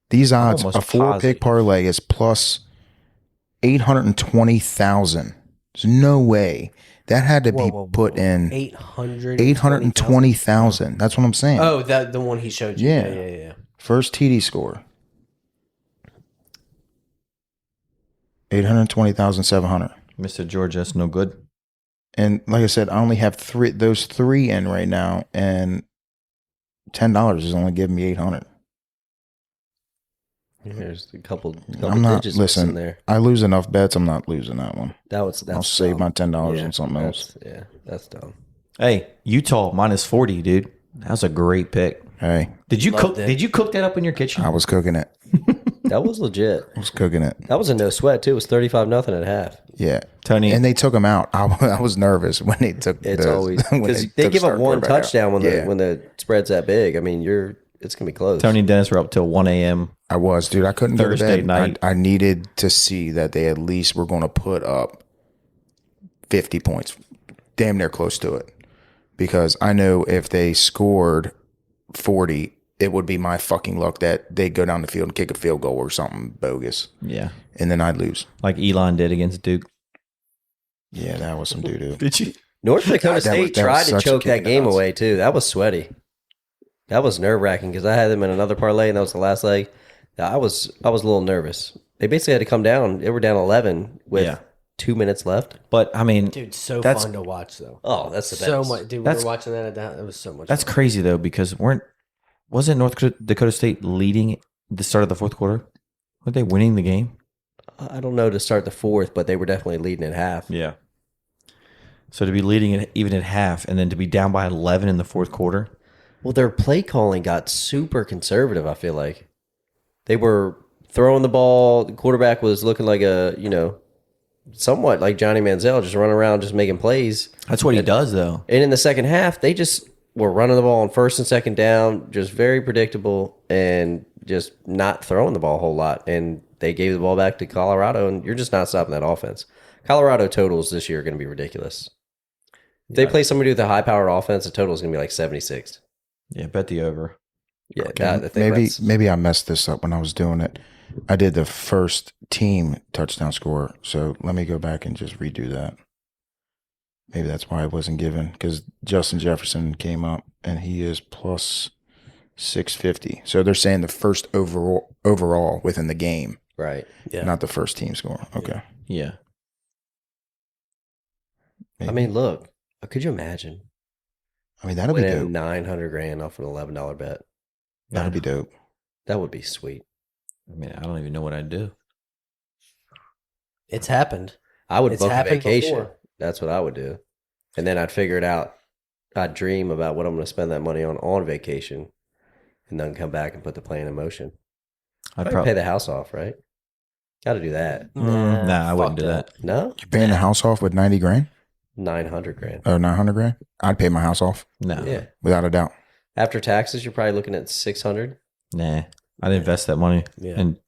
These odds, almost a 4-pick positive. parlay is plus 820,000. There's no way that had to be put in 820,000. That's what I'm saying. Oh, the one he showed you. Yeah. Yeah. First TD score, 820,700. Mr. George, that's no good. And like I said, I only have those three in right now, and $10 is only giving me 800. There's a couple I'm not digits missing listen. there. I lose enough bets. I'm not losing that one. That's I'll save my dumb. $10 on something else. That's dumb. Hey, Utah minus 40, dude. That was a great pick. Hey, Did you Loved cook? it. Did you cook that up in your kitchen? I was cooking it. That was legit. I was cooking it. That was a no sweat too. It was 35-0 at half. Yeah, Tony. and they took him out. I was nervous when they took. It's always because they give up one touchdown when the spread's that big. I mean, it's gonna be close. Tony and Dennis were up till 1 a.m. I was, dude. I couldn't go to Thursday bed. night. I needed to see that they at least were going to put up 50 points, damn near close to it, because I know if they scored 40, it would be my fucking luck that they'd go down the field and kick a field goal or something bogus, Yeah, and then I'd lose. like Elon did against Duke. Yeah, that was some doo doo. Did you? North Dakota That was State tried to such a choke kick that in the game nuts. away too. That was sweaty. That was nerve wracking because I had them in another parlay and that was the last leg. I was a little nervous. They basically had to come down. They were down 11 with 2 minutes left. But I mean, Dude, so That's- fun to watch though. Oh, that's the best. So much, dude. We That's- were watching that. It was so much. that's fun. crazy though because wasn't North Dakota State leading the start of the fourth quarter? Weren't they winning the game? I don't know to start the fourth, but they were definitely leading at half. Yeah. So to be leading it even at half and then to be down by 11 in the fourth quarter. Well, their play calling got super conservative, I feel like. They were throwing the ball. The quarterback was looking like somewhat like Johnny Manziel, just running around, just making plays. That's what he does though. And in the second half, they just were running the ball on first and second down, just very predictable and just not throwing the ball a whole lot. And they gave the ball back to Colorado, and you're just not stopping that offense. Colorado totals this year are going to be ridiculous. If they play somebody with a high-powered offense, the total is going to be like 76. Yeah, bet the over. Yeah, Okay, I think maybe I messed this up when I was doing it. I did the first team touchdown score, so let me go back and just redo that. Maybe that's why it wasn't given, because Justin Jefferson came up and he is plus 650. So they're saying the first overall within the game, right. Yeah. not the first team score. Okay. Yeah. I mean, look, could you imagine I mean, that'll be winning dope. $900,000 off an $11 bet? That'll be dope. That would be sweet. I mean, I don't even know what I'd do. It's happened. I would It's book a happened vacation. before. That's what I would do. And then I'd figure it out. I'd dream about what I'm going to spend that money on vacation, and then come back and put the plan in motion. I'd I'd probably pay the house off, right? Got to do that. Nah, I wouldn't fuck do that. No, You're paying the house off with 90 grand $900,000. or 900 grand? I'd pay my house off No. Yeah. without a doubt. After taxes, you're probably looking at $600. Nah. I'd invest that money Yeah. and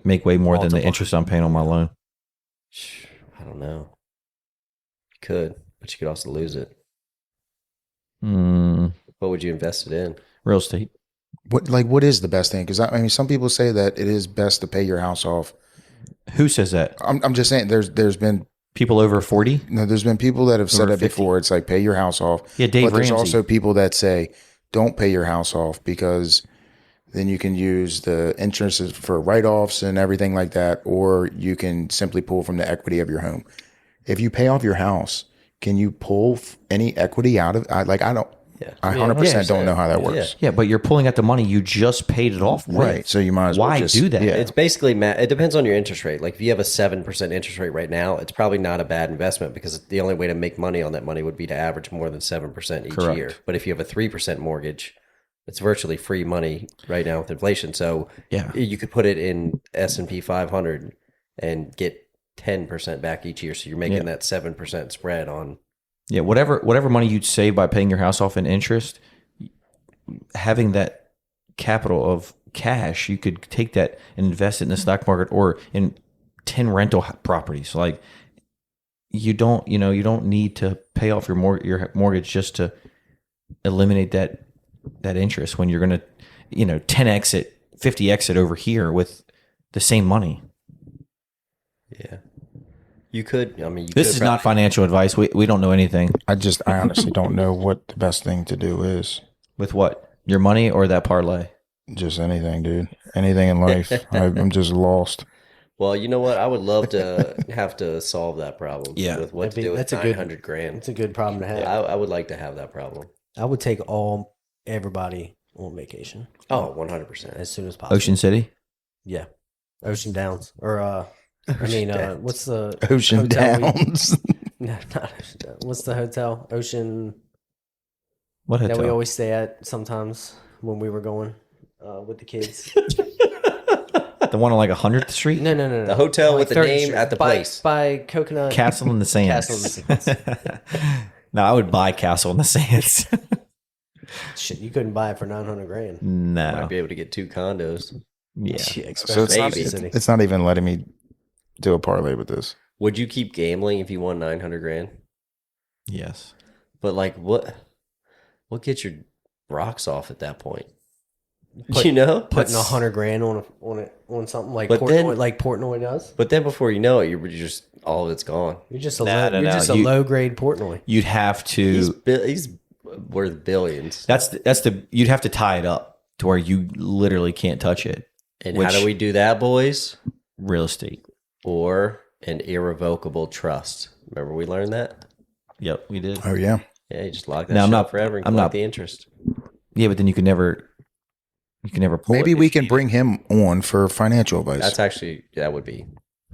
make way more than the Multiply. interest I'm paying on my loan. I don't know. You could, but you could also lose it. Mm, What would you invest it in? real estate. What is the best thing? Because I mean, some people say that it is best to pay your house off. Who says that? I'm just saying. There's been People over 40? no, there's been people that have said Over that 50. before. It's like pay your house off. Yeah, Dave But there's Ramsey. also people that say don't pay your house off because then you can use the interest for write-offs and everything like that, or you can simply pull from the equity of your home. If you pay off your house, can you pull any equity out of? I don't. I 100% don't know how that works. Yeah, but you're pulling out the money you just paid it off with. Right. So you might as well Why just do that? Yeah. It's basically it depends on your interest rate. Like if you have a 7% interest rate right now, it's probably not a bad investment because the only way to make money on that money would be to average more than 7% each Correct. year. But if you have a 3% mortgage, it's virtually free money right now with inflation. So Yeah. you could put it in S&P 500 and get 10% back each year. So you're making that 7% spread on. Yeah, whatever money you'd save by paying your house off in interest, having that capital of cash, you could take that and invest it in the stock market or in 10 rental properties. Like you don't need to pay off your mortgage just to eliminate that interest when you're going to 10 exit, 50 exit over here with the same money. Yeah. You could, I mean, This is not financial advice. We don't know anything. I honestly don't know what the best thing to do is. With what? Your money or that parlay? Just anything, dude. Anything in life. I'm just lost. Well, you know what? I would love to have to solve that problem. Yeah. With what to do with 900 grand. It's a good problem to have. I would like to have that problem. I would take everybody on vacation Oh, 100%. as soon as possible. Ocean City? Yeah. Ocean Downs. Or what's the Ocean hotel Downs. No, not Ocean Downs. What's the hotel? Ocean What that we hotel? always stay at sometimes when we were going with the kids. The one on like 100th Street? No. The hotel On, with the 30th name Street. at the place. By Coconut Castle in the Sands. Castle in the Sands. No, I would buy Castle in the Sands. Shit, you couldn't buy it for 900 grand. No. Might be able to get 2 condos. Yeah. So it's not even letting me do a parlay with this. Would you keep gambling if you won 900 grand? Yes. But like, what gets your rocks off at that point? You know, Putting 100 grand on something like But Portnoy does. But then before you know it, you're just all of it's gone. You're just a No, a low grade Portnoy. You'd have to. He's worth billions. You'd have to tie it up to where you literally can't touch it. And how do we do that, boys? Real estate. Or an irrevocable trust. Remember we learned that? Yep, we did. Oh yeah. Yeah, you just lock that No, I'm shit not- up forever and I'm collect not- the interest. Yeah, but then you can never pull Maybe it. we can bring him on for financial advice. That's actually that would be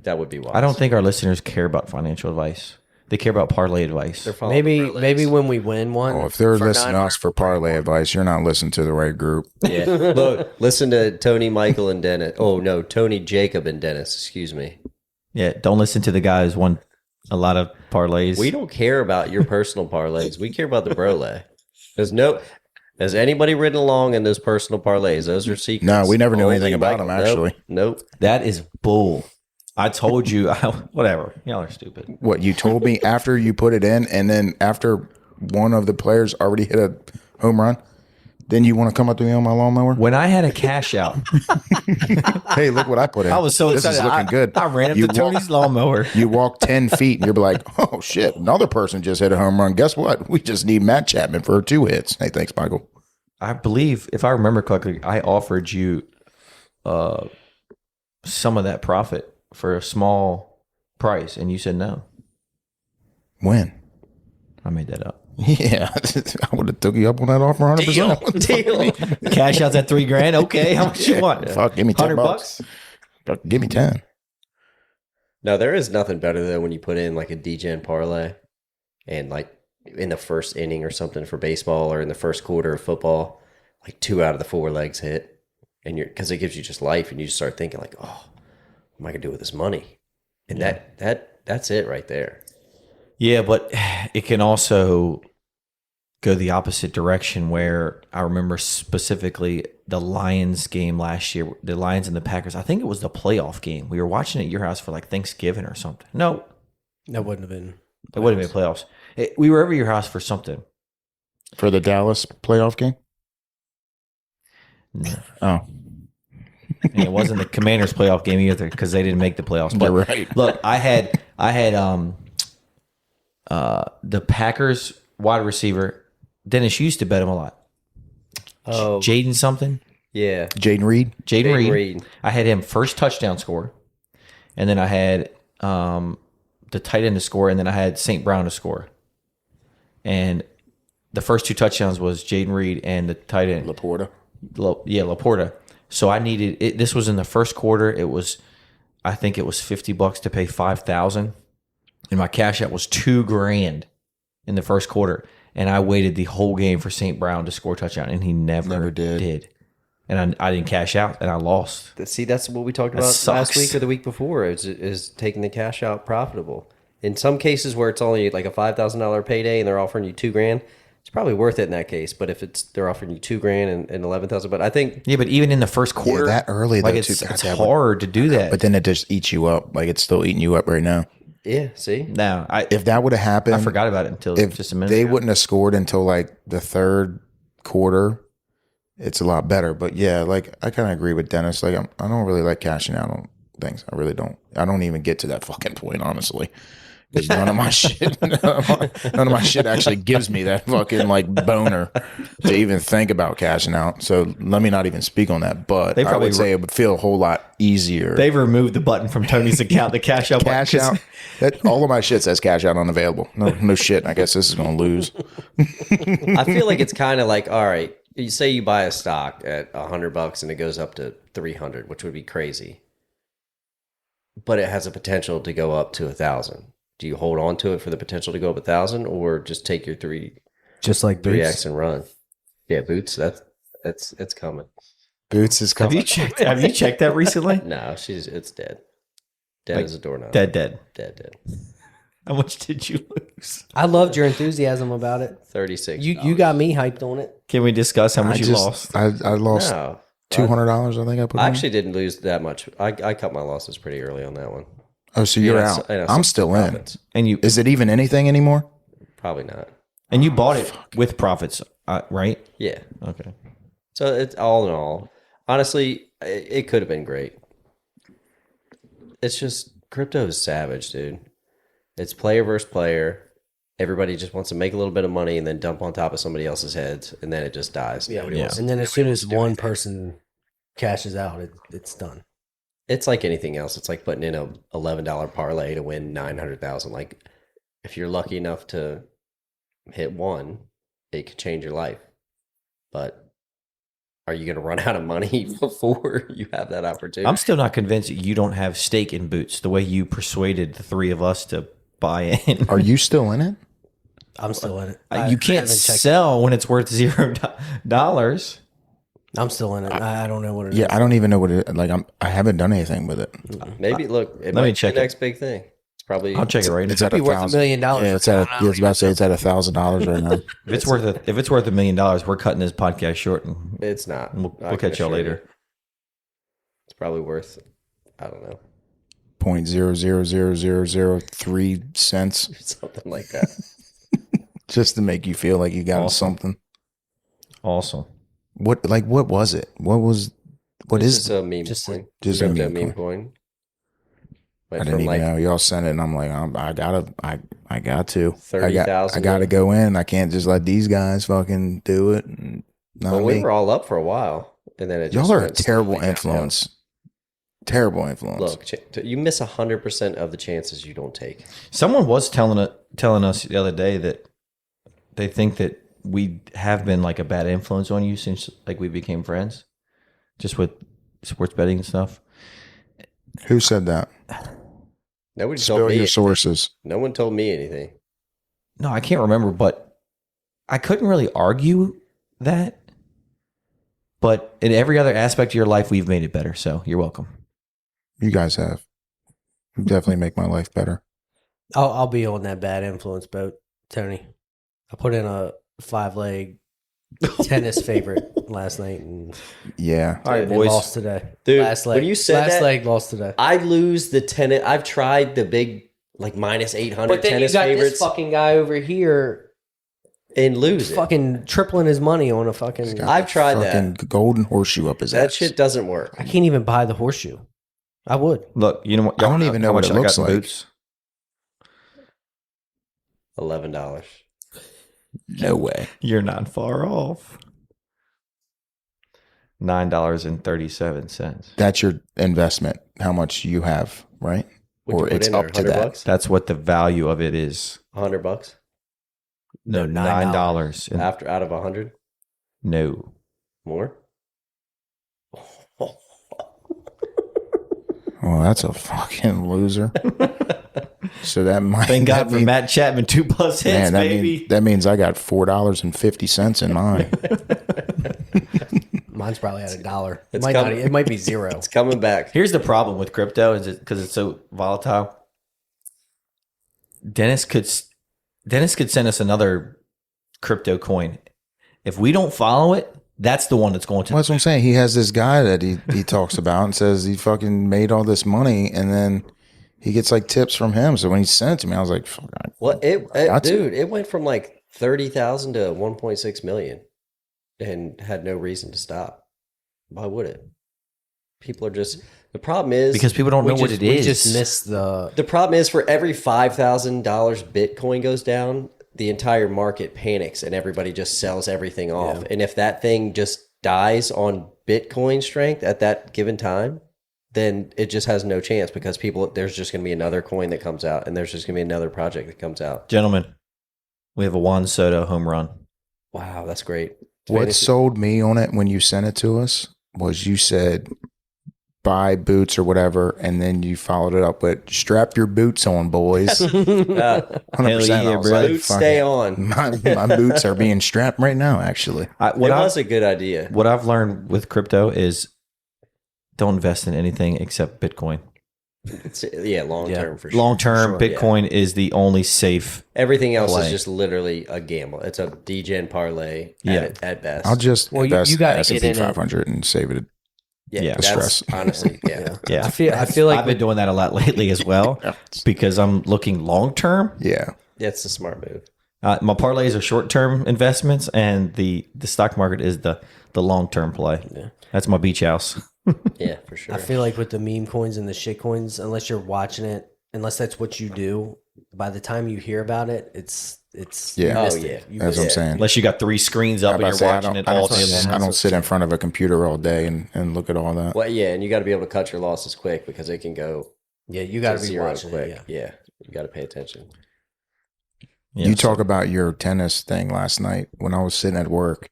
wise. I don't think our listeners care about financial advice. They care about parlay advice. They're following Brolays. Maybe when we win one. Oh, if they're for listening to 900 us for parlay advice, you're not listening to the right group. Yeah. Look, listen to Tony, Michael, and Dennis. Oh no, Tony, Jacob, and Dennis. Excuse me. Yeah, don't listen to the guys who won a lot of parlays. We don't care about your personal parlays. We care about the Brolay. Has anybody ridden along in those personal parlays? Those are secrets. No, we never knew Only anything about Michael. them, actually. Nope. That is bull. I told you. Whatever. Y'all are stupid. What you told me after you put it in, and then after one of the players already hit a home run, then you want to come up to me on my lawnmower? When I had a cash out, Hey, look what I put in. I was so This excited. is looking good. I ran up You to Tony's lawnmower. You walk 10 feet and you're like, oh shit, another person just hit a home run. Guess what? We just need Matt Chapman for 2 hits. Hey, thanks, Michael. I believe, if I remember correctly, I offered you some of that profit for a small price, and you said no. When? I made that up. Yeah, I would have took you up on that offer 100%. Deal. Cash out's at $3,000. Okay, how much you want? Fuck, give me 10 bucks. Fuck, give me 10. No, there is nothing better than when you put in like a DGen parlay and like in the first inning or something for baseball or in the first quarter of football, like 2 out of the 4 legs hit. And because it gives you just life and you just start thinking like, oh, what am I gonna do with this money? And that's it right there. Yeah, but it can also go the opposite direction where I remember specifically the Lions game last year, the Lions and the Packers. I think it was the playoff game. We were watching it at your house for like Thanksgiving or something. No, That wouldn't have been. it wouldn't have been playoffs. We were over your house for something. For the Dallas playoff game? Oh, And it wasn't the Commanders playoff game either because they didn't make the playoffs. But you're right. look, I had the Packers wide receiver. Dennis used to bet him a lot. Oh, Jaden something. yeah. Jaden Reed. Jaden Jaden Reed. Reed. I had him first touchdown score, and then I had the tight end to score, and then I had St. Brown to score. And the first 2 touchdowns was Jaden Reed and the tight end. Laporta. Laporta. So I needed it. This was in the first quarter. I think it was $50 to pay 5,000, and my cash out was $2,000 in the first quarter. And I waited the whole game for St. Brown to score a touchdown, and he never did. And I didn't cash out, and I lost. See, that's what we talked about last sucks. week or the week before. Is taking the cash out profitable. In some cases where it's only like a $5,000 payday and they're offering you $2,000, it's probably worth it in that case. But if they're offering you $2,000 and 11,000, but I think Yeah, but even in the first quarter, that early, like though, it's too, God, it's that would- hard to do that. But then it just eats you up. Like it's still eating you up right now. yeah. See, now If that would have happened, I forgot about it until if just a minute they ago. wouldn't have scored until like the third quarter, it's a lot better. But yeah, like I kind of agree with Dennis. Like I don't really like cashing out on things. I really don't. I don't even get to that fucking point, honestly. Because none of my shit actually gives me that fucking like boner to even think about cashing out. So let me not even speak on that. But They I probably would say it would feel a whole lot easier. They've removed the button from Tony's account, the cash out Cash button. out. That, all of my shit says cash out unavailable. No shit. I guess this is going to lose. I feel like it's kind of like, all right, you say you buy a stock at $100 and it goes up to 300, which would be crazy, but it has a potential to go up to 1,000. Do you hold on to it for the potential to go up 1,000, or just take your Just like 3x Boots. and run? Yeah, Boots. It's coming. Boots is Have coming. you checked? Have you checked that recently? No, it's dead. Dead Like, as a doorknob. Dead. Dead. How much did you lose? I loved your enthusiasm about it. 36. You got me hyped on it. Can we discuss how much you lost? I lost No, $200. I think I put. I in. actually didn't lose that much. I cut my losses pretty early on that one. Oh, so you're Yeah, out. I know, I'm still in. profits. And you Is it even anything anymore? Probably not. bought it with profits, right? Yeah. Okay. So it's all in all, honestly, it could have been great. It's just crypto is savage, dude. It's player versus player. Everybody just wants to make a little bit of money and then dump on top of somebody else's heads, and then it just dies. Nobody wants to- And then as soon as one person cashes out, it's done. It's like anything else. It's like putting in a $11 parlay to win 900,000. Like if you're lucky enough to hit one, it could change your life. But are you going to run out of money before you have that opportunity? I'm still not convinced that you don't have stake in Boots the way you persuaded the 3 of us to buy in. Are you still in it? I'm still in it. You can't haven't checked- sell when it's worth $0. I'm still in it. I don't know what it is. Yeah, I don't even know what it. Like I haven't done anything with it. Maybe look. It Let might me be check the it. next big thing. It's probably. I'll check it right now. It's at be worth $1 million. Yeah, it's at. I was about to say it's at $1,000 right now. If it's worth $1 million, we're cutting this podcast short, and It's not. we'll I can catch y'all assure later. you. It's probably worth. I don't know. 0.00003 Something like that. just to make you feel like you got Awesome. something. Awesome. What was it? What It's is just a meme just a- coin? just a Crypto meme coin. I Went didn't from even like know. Y'all sent it, and I'm like, I got to. 30,000. I got to go in. I can't just let these guys fucking do it. Not Well, me. we were all up for a while, and then it just Y'all are a went terrible slowly downhill. influence. Terrible influence. Look, you miss 100% of the chances you don't take. Someone was telling us the other day that they think that we have been like a bad influence on you since like we became friends, just with sports betting and stuff. Who said that? Nobody told Spill me. your sources. No one told me anything. No, I can't remember, but I couldn't really argue that. But in every other aspect of your life, we've made it better. So you're welcome. You guys have. You definitely make my life better. I'll be on that bad influence boat, Tony. I put in a 5-leg tennis favorite last night and Yeah. All right, it boys. lost today. Dude, last leg, when you said last that- leg lost today. I lose the tennis. I've tried the big like minus 800 But then you tennis got favorites. this fucking guy over here and lose it. fucking tripling his money on a fucking. I've tried Fucking that. golden horseshoe up his That ass. shit doesn't work. I can't even buy the horseshoe. I would. Look, you know what? I don't even know how what much it I looks got in like. boots. $11. No way. You're not far off. $9.37. That's your investment. How much you have, right? What'd you Or put it's in there, up to 100 that. bucks? That's what the value of it is. $100 No, $9. And after out of 100 no. more. Well, that's a fucking loser. So that might. Thank that God for mean- Matt Chapman 2+ hits, Man, baby. that means I got $4.50 in mine. Mine's probably at $1. It It's might coming. not. It might be zero. It's coming back. Here's the problem with crypto is because it's so volatile. Dennis could send us another crypto coin. If we don't follow it, that's the one that's going to. Well, that's what I'm saying. He has this guy that he talks about and says he fucking made all this money, and then he gets like tips from him. So when he sent it to me, I was like, fuck, Well, That's- dude, it went from like 30,000 to 1.6 million, and had no reason to stop. Why would it? People are just. The problem is Because people don't know what it We is. just missed the. the problem is for every $5,000 Bitcoin goes down, the entire market panics and everybody just sells everything off. Yeah. And if that thing just dies on Bitcoin strength at that given time, then it just has no chance because there's just going to be another coin that comes out and there's just going to be another project that comes out. Gentlemen, we have a Juan Soto home run. Wow, that's great. what Fantasy- sold me on it when you sent it to us was you said buy boots or whatever, and then you followed it up with strap your boots on, boys. 100%. Hell yeah, I was bro. like, Boots fuck stay it. on. My boots are being strapped right now, actually. It was a good idea. What I've learned with crypto is don't invest in anything except Bitcoin. Long term for sure. Long term, Sure, Bitcoin is the only safe. Everything else play. is just literally a gamble. It's a degen parlay Yeah. at best. I'll just Well, you invest gotta S&P get in it. 500 and save it. Yeah. that's stress. honestly, yeah. Yeah, I feel like I've been doing that a lot lately as well because I'm looking long term. Yeah. That's the smart move. My parlays are short term investments, and the stock market is the long term play. Yeah. That's my beach house. Yeah, for sure. I feel like with the meme coins and the shit coins, unless you're watching it, unless that's what you do, by the time you hear about it, it's Yeah. you missed Oh, yeah. it. You That's what I'm missed it. saying. Unless you got 3 screens up and you're watching it all day long. I don't sit in front of a computer all day and look at all that. Well, yeah, and you got to be able to cut your losses quick because it can go Yeah, you got to to be zero watching quick. it. Yeah. Yeah, you got to pay attention. Yeah, You so- talk about your tennis thing last night when I was sitting at work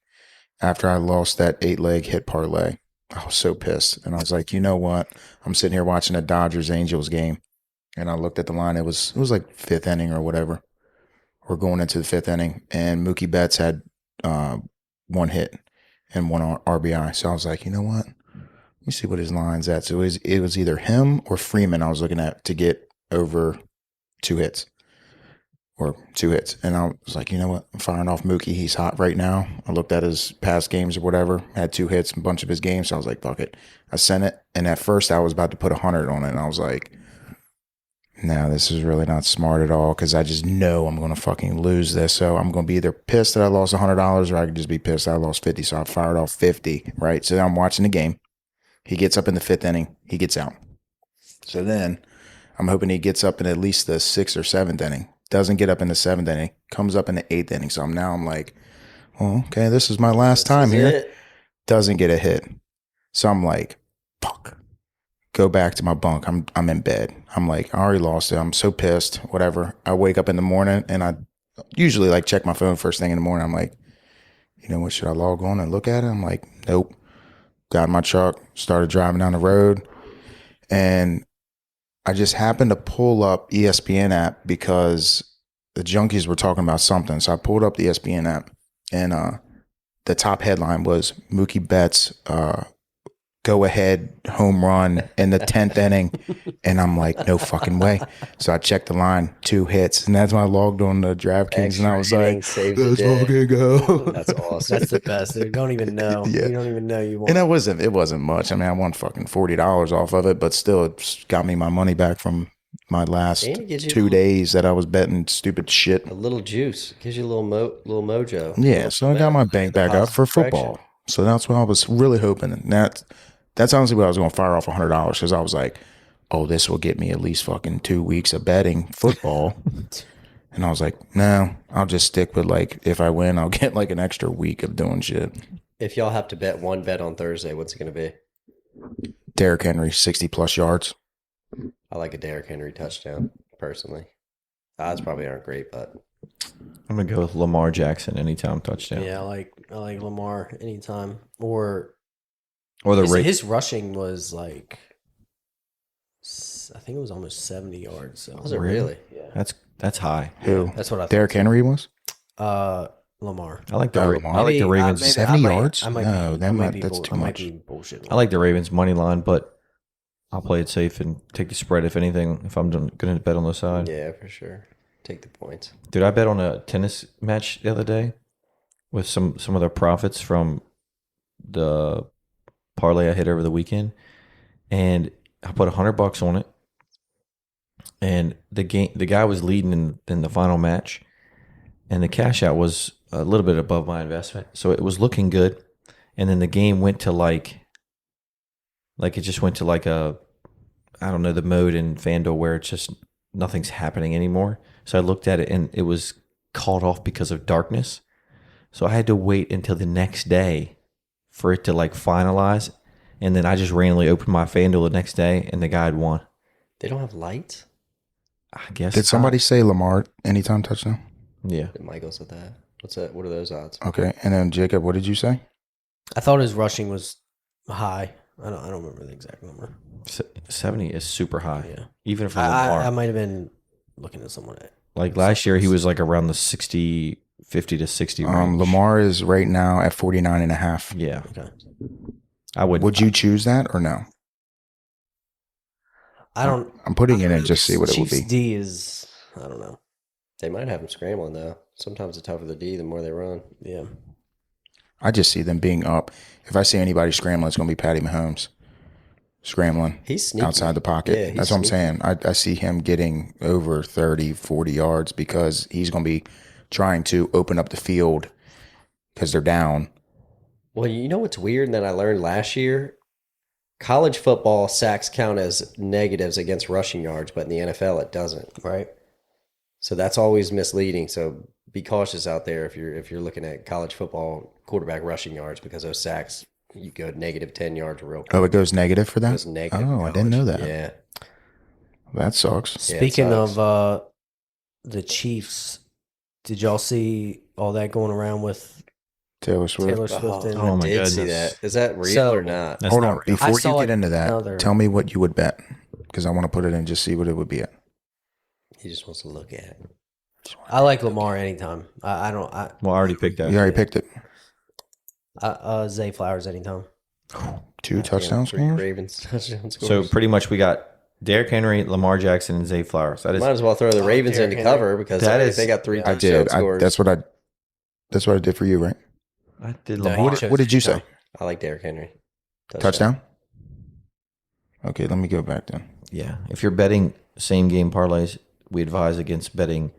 after I lost that 8-leg hit parlay. I was so pissed. And I was like, you know what? I'm sitting here watching a Dodgers Angels game. And I looked at the line. It was like 5th inning or whatever. We're going into the 5th inning. And Mookie Betts had 1 hit and 1 RBI. So I was like, you know what? Let me see what his line's at. So it was either him or Freeman I was looking at to get over 2 hits. Or 2 hits. And I was like, you know what? I'm firing off Mookie. He's hot right now. I looked at his past games or whatever. Had 2 hits, a bunch of his games. So I was like, fuck it. I sent it. And at first I was about to put 100 on it. And I was like, no, this is really not smart at all. Because I just know I'm going to fucking lose this. So I'm going to be either pissed that I lost $100 or I could just be pissed that I lost 50. So I fired off 50. Right. So I'm watching the game. He gets up in the 5th inning. He gets out. So then I'm hoping he gets up in at least the 6th or 7th inning. Doesn't get up in the 7th inning. Comes up in the 8th inning. So I'm like, well, okay, this is my last time here. It. Doesn't get a hit. So I'm like, fuck. Go back to my bunk. I'm in bed. I'm like, I already lost it. I'm so pissed. Whatever. I wake up in the morning and I usually like check my phone first thing in the morning. I'm like, you know what? Should I log on and look at it? I'm like, nope. Got in my truck, started driving down the road, and I just happened to pull up ESPN app because the junkies were talking about something. So I pulled up the ESPN app, and the top headline was Mookie Betts go ahead home run in the 10th inning. And I'm like, no fucking way. So I checked the line, 2 hits. And that's when I logged on to DraftKings and I was like, Save the let's day. fucking go. That's awesome. That's the best. They don't even know. Yeah. You don't even know you won. And it wasn't much. I mean, I won fucking $40 off of it, but still it's got me my money back from my last And it gives you 2 days that I was betting stupid shit. a little juice. Gives you a little mojo. Yeah, so I got my bank back up for Positive football. So that's what I was really hoping. And that's honestly what I was going to fire off $100 because I was like, oh, this will get me at least fucking 2 weeks of betting football. And I was like, no, I'll just stick with like, if I win, I'll get like an extra week of doing shit. If y'all have to bet one bet on Thursday, what's it going to be? Derrick Henry, 60 plus yards. I like a Derrick Henry touchdown, personally. Odds probably aren't great, but I'm gonna go with Lamar Jackson anytime touchdown. Yeah, I like Lamar anytime. Or Or his rushing was like, I think it was almost 70 yards. So was it really? Yeah, that's high. Who? that's what I Derrick Henry was? thought. Lamar. I like the Lamar. I like the Ravens. Maybe 70 might- yards? I might No, be, that I might- be that's bull- too I might much. be bullshit. I like the Ravens money line, but I'll play it safe and take the spread if anything. If I'm going to bet on the side, Yeah, for sure. Take the points. dude, I bet on a tennis match the other day with some of the profits from the parlay I hit over the weekend, and I put $100 on it. And the guy was leading in the final match, and the cash out was a little bit above my investment, so it was looking good. And then the game went to like it just went to like a, I don't know, the mode in FanDuel where it's just nothing's happening anymore. So I looked at it and it was called off because of darkness. So I had to wait until the next day for it to like finalize, and then I just randomly opened my FanDuel the next day, and the guy had won. They don't have lights? I guess. Did somebody say Lamar anytime touchdown? Yeah. Michael said that. What's that? What are those odds? Okay. And then Jacob, what did you say? I thought his rushing was high. I don't remember the exact number. 70 is super high. Yeah. Even for Lamar. I might have been looking at someone. Like last year, he was like around the 50 to 60 range. Lamar is right now at 49.5. Yeah. Okay. I would. Would you choose that or no? I don't. I'm putting it in just see what it Chiefs will be. D is. I don't know. They might have them scrambling, though. Sometimes the tougher the D, the more they run. Yeah. I just see them being up. If I see anybody scrambling, it's going to be Patty Mahomes scrambling He's sneaky. outside the pocket. Yeah, he's That's what I'm sneaky. saying. I see him getting over 30, 40 yards because he's going to be trying to open up the field because they're down. Well, you know what's weird that I learned last year? College football sacks count as negatives against rushing yards, but in the NFL it doesn't. Right. So that's always misleading. So be cautious out there if you're looking at college football quarterback rushing yards, because those sacks, you go negative 10 yards real quick. Oh, it goes negative for that? It goes negative. Oh, I didn't know that. Yeah. That sucks. Speaking sucks. of the Chiefs, did y'all see all that going around with Taylor Swift. Taylor Swift? and Oh I my did see goodness. that. Is that real So- or not? That's Hold not on. real. Before I you saw get it into that, another- tell me what you would bet because I want to put it in just see what it would be at. He just wants to look at it. I like Lamar anytime. I don't. Well, I already picked that. You already picked it. Zay Flowers anytime. Two touchdown Three scores? Ravens touchdown scores. So pretty much we got Derrick Henry, Lamar Jackson, and Zay Flowers. That is might as well throw the Ravens in Derrick to Henry. cover because That if is- they got three I touchdown did. scores. That's what I did for you, right? I did No, Lamar. he chose- What did you say? I like Derrick Henry. Touchdown? Okay, let me go back then. Yeah. If you're betting same game parlays, we advise against betting.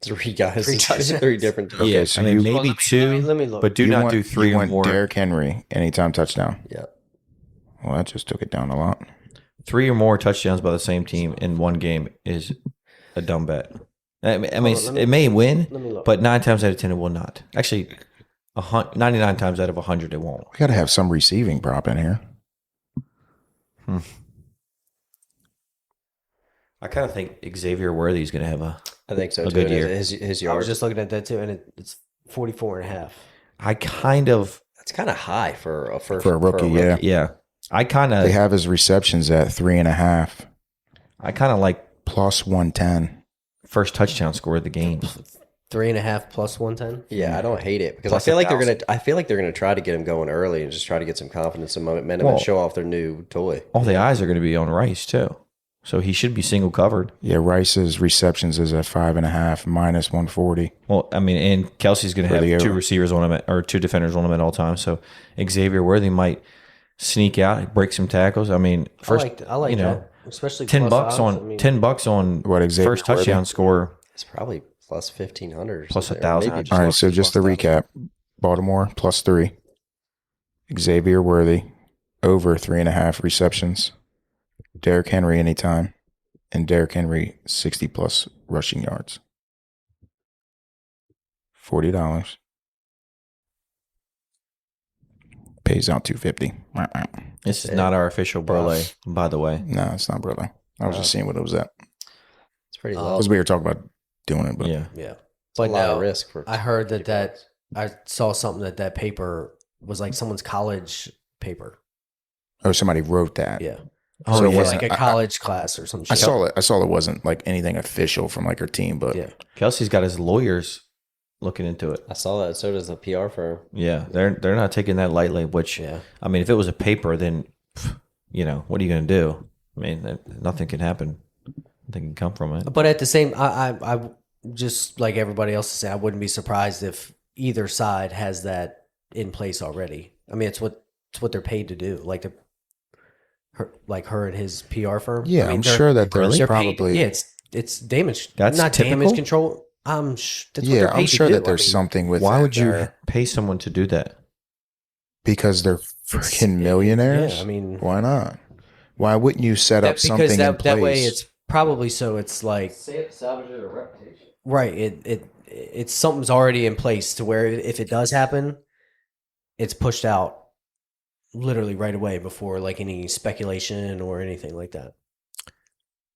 Three guys. Three touchdowns. Three different. Okay, Yeah, so I mean you- maybe two, let me look. but do You not want- do three you or want more. Derrick Henry anytime touchdown. Yeah. Well, that just took it down a lot. 3 or more touchdowns by the same team in one game is a dumb bet. I mean, let me- it may win, let me look. but 9 times out of 10 it will not. Actually, 99 times out of 100 it won't. We got to have some receiving prop in here. I kind of think Xavier Worthy is going to have I think so A too. good And year. His I was yards. just looking at that too, and it's 44 and a half. I kind of, That's kind of high for a rookie, yeah. yeah. I kind They of, have his receptions at 3.5 like plus 110. first touchdown score of the game. 3.5 plus 110. Yeah, I don't hate it because Plus I feel like 1,000. I feel like they're gonna try to get him going early and just try to get some confidence and momentum Well- and show off their new toy. All the eyes are going to be on Rice too. So he should be single covered. Yeah, Rice's receptions is at 5.5 minus 140. Well, I mean, and Kelsey's going to For the have two over. receivers on him or two defenders on him at all times. So Xavier Worthy might sneak out, break some tackles. I mean, first, I like you know, that. especially $10 plus odds, on I mean, $10 on What, Xavier first touchdown Worthy? score. It's probably plus 1,500 or Plus something, 1,000. or maybe All right, so just to plus 1,000. recap, Baltimore +3, Xavier Worthy over 3.5 receptions, Derrick Henry anytime, and Derrick Henry 60+ rushing yards. $40 pays out $250. This is not our official Brolay, by the way. No, it's not Brolay. I was just seeing what it was at It's pretty low. because we were talking about doing it, but Yeah. yeah. It's But a lot no, of risk for. I heard that I saw something that paper was like someone's college paper. oh, somebody wrote that. Yeah. Oh, So it yeah. wasn't- Like a college class or some shit. I saw it. I saw it wasn't like anything official from like her team, but Yeah. Kelsey's got his lawyers looking into it. I saw that. So does the PR firm. Yeah, they're not taking that lightly. Which, Yeah. I mean, if it was a paper, then what are you going to do? I mean, nothing can happen. Nothing can come from it. But at the same, I just like everybody else to say, I wouldn't be surprised if either side has that in place already. I mean, it's what they're paid to do. Like her and his PR firm. yeah, I mean, I'm they're- sure that there's they're paid- probably yeah, it's damage. That's not typical? damage control. That's what yeah, they're paid I'm sure to do. that there's I mean, something with Why that would you there pay someone to do that? because they're freaking millionaires. Yeah, I mean, why not? Why wouldn't you set up something because in that place? way it's probably so it's like Salvages a reputation. right. It's something's already in place to where if it does happen, it's pushed out literally right away before like any speculation or anything like that.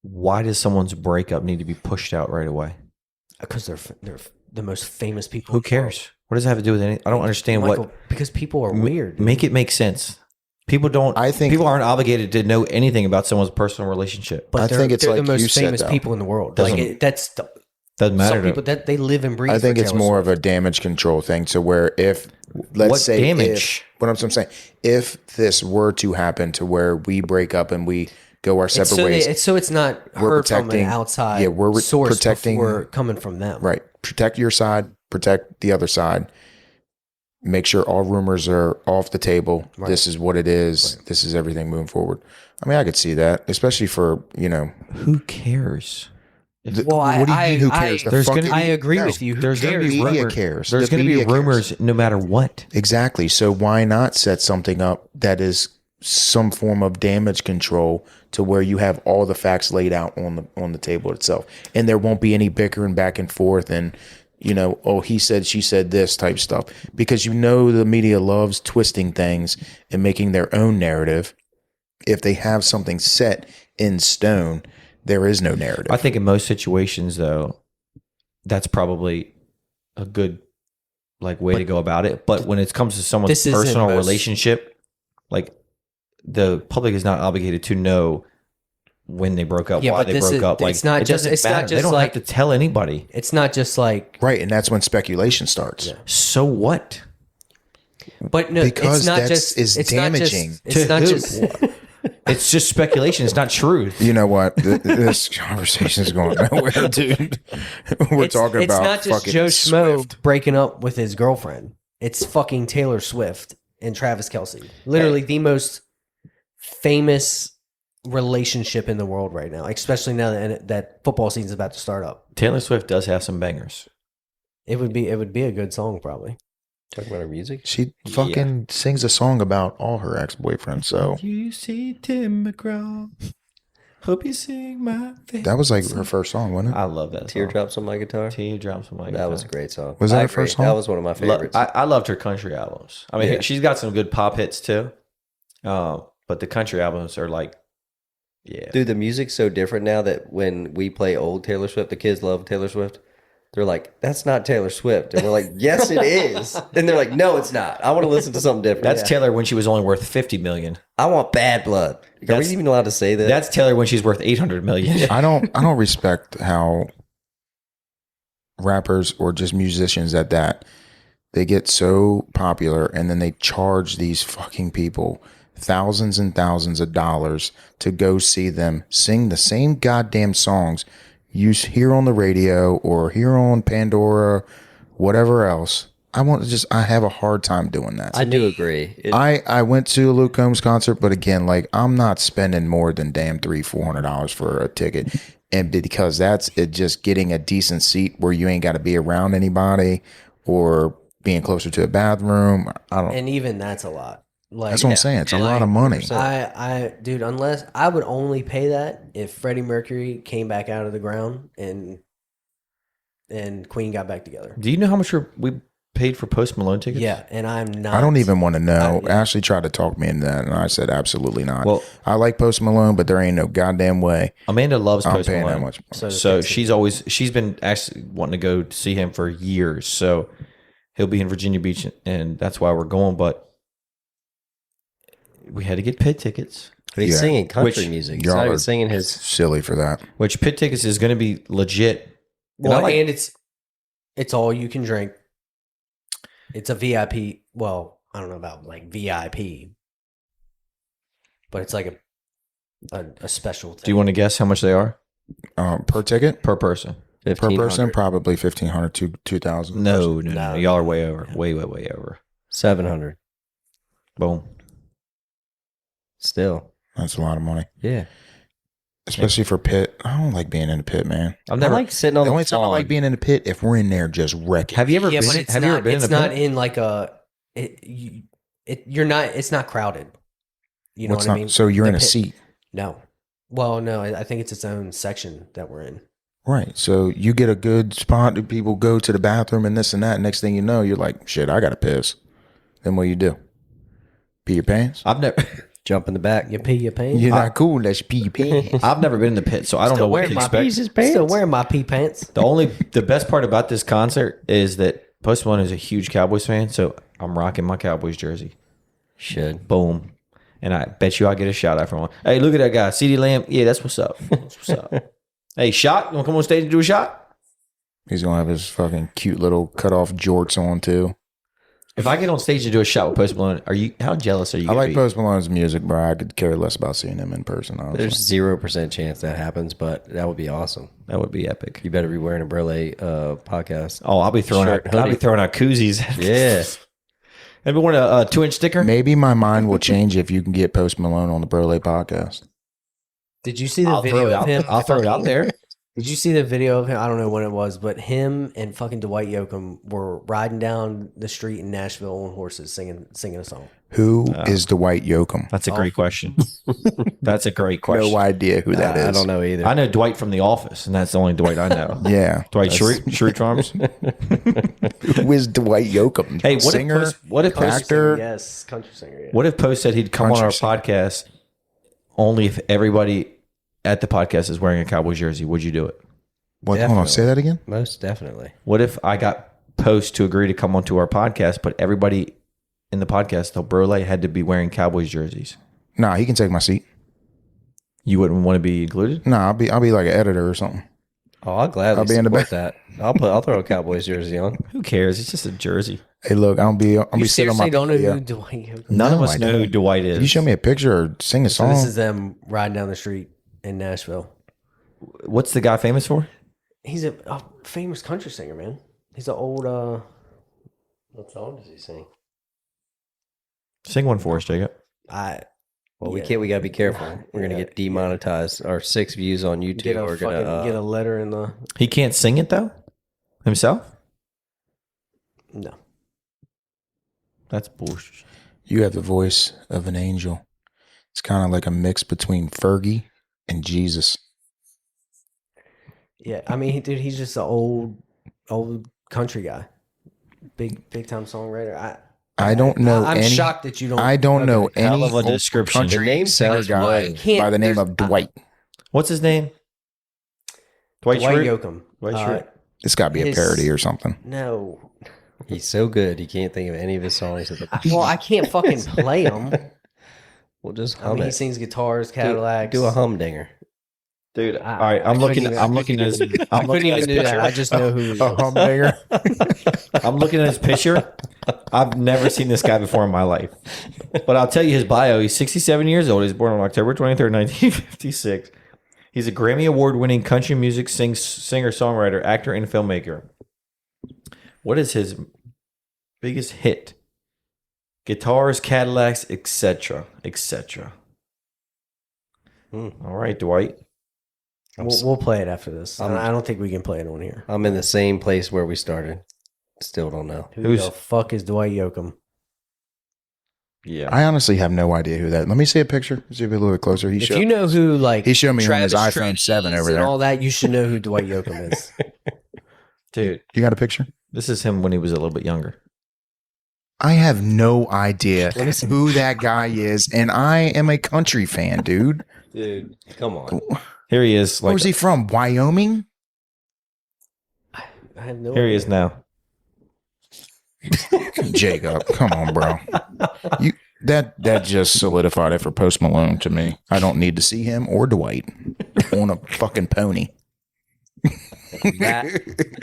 Why does someone's breakup need to be pushed out right away? Because they're the most famous people. Who in the world. cares? What does that have to do with anything? I don't understand Michael, because people are weird. Make it make sense. People don't. I think- people aren't obligated to know anything about someone's personal relationship. But I think it's they're like the most you said, famous though. people in the world. Doesn't- That's Doesn't matter. some people that they live and breathe. I think for it's Taylor more Swift. of a damage control thing to where if let's What say damage? what I'm saying, if this were to happen to where we break up and we go our separate ways, it's not We're heard from an protecting- outside yeah, we're source protecting- before coming from them. right? Protect your side, protect the other side. Make sure all rumors are off the table. Right. This is what it is. Right. This is everything moving forward. I mean, I could see that, especially for Who cares? Well, what do you mean? Who cares? The there's gonna- fucking- I agree no. with you. Who There's going to cares? be Media rumors. cares. There's The going to be media cares. rumors no matter what. Exactly. So why not set something up that is some form of damage control to where you have all the facts laid out on the table itself, and there won't be any bickering back and forth and oh, he said, she said this type stuff, because the media loves twisting things and making their own narrative. If they have something set in stone, there is no narrative. I think in most situations, though, that's probably a good way to go about it. But when it comes to someone's This isn't personal most- relationship, the public is not obligated to know when they broke up, Yeah, why but they this broke is- up. it's not it just- doesn't it's not matter. They just don't like- have to tell anybody. It's not just like, right, and that's when speculation starts. Yeah. So what? but no, Because it's not that's- just is it's damaging. Not just, it's To not who? just. It's just speculation. It's not truth. You know what? This conversation is going nowhere, dude. We're talking It's about not just fucking Joe Schmo Swift. breaking up with his girlfriend. It's fucking Taylor Swift and Travis Kelce. Literally the most famous relationship in the world right now, especially now that football season is about to start up. Taylor Swift does have some bangers. It would be a good song probably. Talking about her music. She fucking sings a song about all her ex-boyfriends. So You see Tim McGraw. Hope you sing my face. that was like her first song, wasn't it? I love that song. Teardrops on my guitar. Teardrops on my That guitar. was a great song. Was that I her agree. first song? That was one of my favorites. I loved her country albums. I mean, Yeah. she's got some good pop hits too. But the country albums are yeah. Dude, the music's so different now that when we play old Taylor Swift, the kids love Taylor Swift. They're like, that's not Taylor Swift. And we're like, yes, it is. And they're like, no, it's not. I want to listen to something different. That's Taylor when she was only worth 50 million. I want Bad Blood. Are we That's- even allowed to say that? That's Taylor when she's worth 800 million. I don't respect how rappers or just musicians at that, they get so popular and then they charge these fucking people thousands and thousands of dollars to go see them sing the same goddamn songs you hear on the radio or hear on Pandora, whatever else, I have a hard time doing that. I do agree. I went to a Luke Combs concert, but again, like I'm not spending more than damn $300-400 for a ticket, and because that's it, just getting a decent seat where you ain't got to be around anybody or being closer to a bathroom. I don't. And even that's a lot. Like, That's what I'm saying. It's a lot of money. Dude, unless I would only pay that if Freddie Mercury came back out of the ground and Queen got back together. Do you know how much we paid for Post Malone tickets? Yeah, and I'm not. I don't even want to know. Ashley tried to talk me into that, and I said absolutely not. Well, I like Post Malone, but there ain't no goddamn way Amanda loves I'm Post paying Malone. that much. So she's been actually wanting to go see him for years. So he'll be in Virginia Beach, and that's why we're going. But we had to get pit tickets, He's singing country Which- music. He's Y'all not even are singing his. silly for that. which pit tickets is going to be legit. Well, like- and it's all you can drink. It's a VIP. Well, I don't know about like VIP, but it's like a special thing. Do you want to guess how much they are Per ticket, per person? per 1500. person, probably 1,500 to 2,000. No, No. Y'all are way over. Way over. 700. Boom. Still. That's a lot of money, Yeah. especially for pit. I don't like being in the pit, man. I've I never. like sitting on The the only time I lawn. like being in the pit if we're in there just wrecking. have you ever Yeah, been? but it's Have not. you ever been It's in a not pit? in like a. You're not. It's not crowded. You know What's what I not- mean? So you're The in a pit- seat, No. Well, no. I think it's its own section that we're in. right? So you get a good spot. People go to the bathroom and this and that. Next thing you know, you're like, shit, I gotta piss. Then what you do? Pee your pants? I've never. Jump in the back. You pee your pants. You're not cool unless you pee your pants. I've never been in the pit, so I don't know what to expect. Still wearing my pee pants. The best part about this concert is that Post Malone is a huge Cowboys fan, so I'm rocking my Cowboys jersey. Should. Boom. And I bet you I'll get a shout out from one. Hey, look at that guy. CeeDee Lamb. Yeah, that's what's up. That's what's up. Hey, shot? You want to come on stage and do a shot? He's gonna have his fucking cute little cut off jorts on too. If I get on stage to do a shot with Post Malone, how jealous are you I gonna like be? Post Malone's music, bro. I could care less about seeing him in person. Honestly. There's 0% chance that happens, but that would be awesome. That would be epic. You better be wearing a Brolay podcast. Oh, I'll be throwing Shirt, out. I'll be hoodie. throwing out koozies. Yeah. Maybe want a 2-inch sticker. Maybe my mind will change if you can get Post Malone on the Brolay podcast. Did you see the I'll throw video it of out. him? I'll throw it out there. Did you see the video of him? I don't know when it was, but him and fucking Dwight Yoakam were riding down the street in Nashville on horses, singing a song. Who is Dwight Yoakam? That's a great question. That's a great question. No idea who that is. I don't know either. I know Dwight from The Office, and that's the only Dwight I know. Yeah. Dwight Schrute Charms. Who is Dwight Yoakam? Hey, Singer? what if Post, actor? Yes, country singer. Yeah. what if Post said he'd come on our Country podcast only if everybody at the podcast is wearing a Cowboys jersey? Would you do it? What? Hold on. Definitely. Say that again. Most definitely. What if I got Post to agree to come onto our podcast, but everybody in the podcast, the Brolay, had to be wearing Cowboys jerseys? Nah, he can take my seat. You wouldn't want to be included? Nah, I'll be like an editor or something. Oh, I'll gladly I'll be in the support that. I'll throw a Cowboys jersey on. Who cares? It's just a jersey. Hey, look, I'll be You sitting on my. seriously don't know yeah. who Dwight Yoakam? None of No, us I know don't. who Dwight is. If you show me a picture or sing a So song, this is them riding down the street in Nashville. What's the guy famous for? He's a famous country singer, man. He's an old. What song does he sing? Sing one for us, Jacob. Well, we Yeah. can't. We gotta be careful. We're gonna get demonetized. Our 6 views on YouTube. Get a We're fucking gonna get a letter in the. He can't sing it though himself. No. That's bullshit. you have the voice of an angel. It's kind of like a mix between Fergie and Jesus. Yeah, I mean, dude, he's just an old country guy, big time songwriter. I don't know I'm any. shocked that you don't. I don't know okay. any Hell of a old description. country The name singer sounds guy right. Can't- by the name there's- of Dwight. What's his name? Dwight Dwight Schrute? Yoakam. Dwight Schrute. It's got to be a his- parody or something. No. He's so good. He can't think of any of his songs. Well, I can't fucking play him. We'll just I hum mean, he it. sings guitars, Cadillacs. Do a humdinger. Dude, I- all right. I I'm looking. couldn't I'm even- looking at his. I I'm couldn't looking at even his do that. picture. I just know who he is. A humdinger. I'm looking at his picture. I've never seen this guy before in my life. But I'll tell you his bio. He's 67 years old. He's born on October 23rd, 1956. He's a Grammy Award-winning country music singer, songwriter, actor, and filmmaker. What is his Biggest hit. Guitars, Cadillacs, etc., etc. All right, Dwight. We'll play it after this. I don't think we can play it on here. I'm in the same place where we started. Still don't know. Who the fuck is Dwight Yoakam? Yeah. I honestly have no idea who that. Let me see a picture. See if a little bit closer. If you know who, like, he showed me Travis on his iPhone 7 over and there. all that, you should know who Dwight Yoakam is. Dude, You got a picture? this is him when he was a little bit younger. I have no idea who that guy is, and I am a country fan, dude. Dude, come on. Here he is. Where's he from? Wyoming? I have no Here he idea. is now. Jacob, come on, bro. You that just solidified it for Post Malone to me. I don't need to see him or Dwight on a fucking pony.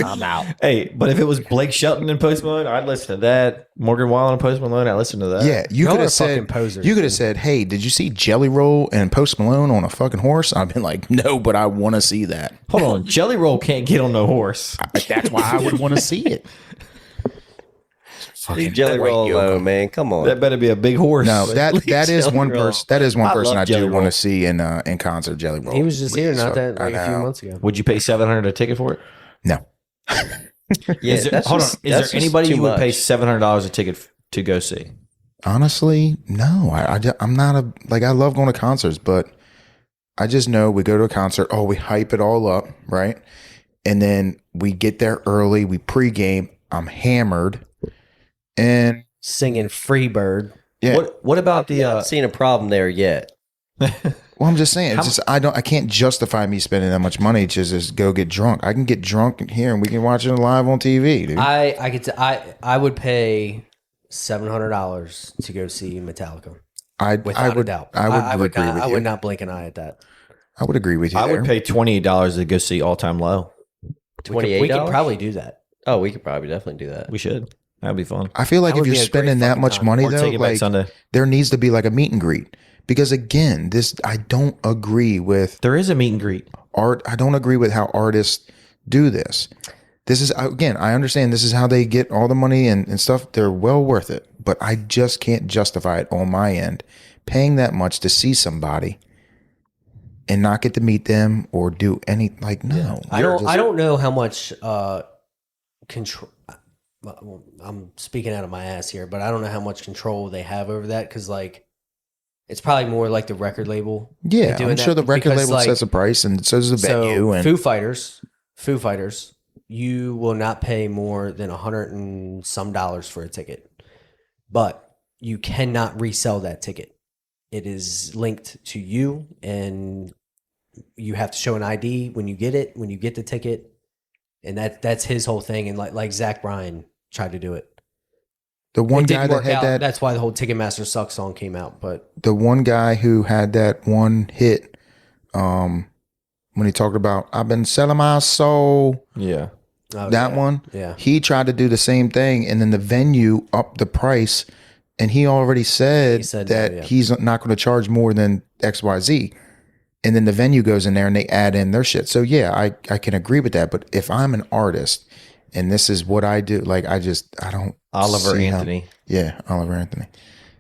I'm out. Hey, but if it was Blake Shelton and Post Malone, I'd listen to that. Morgan Wallen and Post Malone, I'd listen to that. Yeah, you Y'all could are have fucking said posers, you could have said, "Hey, did you see Jelly Roll and Post Malone on a fucking horse?" I've been like, "No, but I want to see that." Hold on. Jelly Roll can't get on no horse. That's why I would want to see it. Leave Jelly Roll alone, man. Come on. That better be a big horse. No, that is one Roll. person. That is one I person love I Jelly do want Roll. to see in concert. Jelly Roll. He was just here not that I like a few know. months ago. Would you pay $700 a ticket for it? No, Yeah, Is there, that's hold just- on. Is that's there just anybody too you would pay much. $700 a ticket to go see? honestly, no. I'm not a like. I love going to concerts, but I just know we go to a concert. Oh, we hype it all up, right? And then we get there early. We pregame. I'm hammered, and Singing Freebird. yeah. What about the? I've seen a problem there yet. Well, I'm just saying, it's just I can't justify me spending that much money to just go get drunk. I can get drunk here and we can watch it live on TV, dude. I would pay $700 to go see Metallica without a doubt. I would agree with I you. would not blink an eye at that. I would agree with you. I there. would pay $28 to go see All Time Low. $28? We could probably do that. Oh, we could probably definitely do that. We should. That'd be fun. I feel like That if would you're be a great spending that fucking much time. money Or though, take it back like Sunday. there needs to be like a meet and greet. Because again, I don't agree with There is a meet and greet. art. I don't agree with how artists do this. This is again, I understand this is how they get all the money and stuff. They're well worth it, but I just can't justify it on my end, paying that much to see somebody and not get to meet them or do any like no. I don't know how much control. Well, I'm speaking out of my ass here, but I don't know how much control they have over that because, like, it's probably more like the record label. Yeah, doing I'm sure that the record because, label like, sets a price and so does the venue. And Foo Fighters, you will not pay more than $100 and some for a ticket, but you cannot resell that ticket. It is linked to you, and you have to show an ID when you get it, when you get the ticket, and that's his whole thing. And like Zach Bryan tried to do it. the one It guy didn't that work had out. that, That's why the whole Ticketmaster Sucks song came out. But the one guy who had that one hit, when he talked about I've been selling my soul. Yeah. oh, That yeah. one, Yeah. he tried to do the same thing, and then the venue upped the price, and he already said, He said that no, yeah. he's not going to charge more than XYZ. And then the venue goes in there and they add in their shit. So yeah, I can agree with that. But if I'm an artist and this is what I do, like I don't Oliver see how- Anthony. yeah, Oliver Anthony,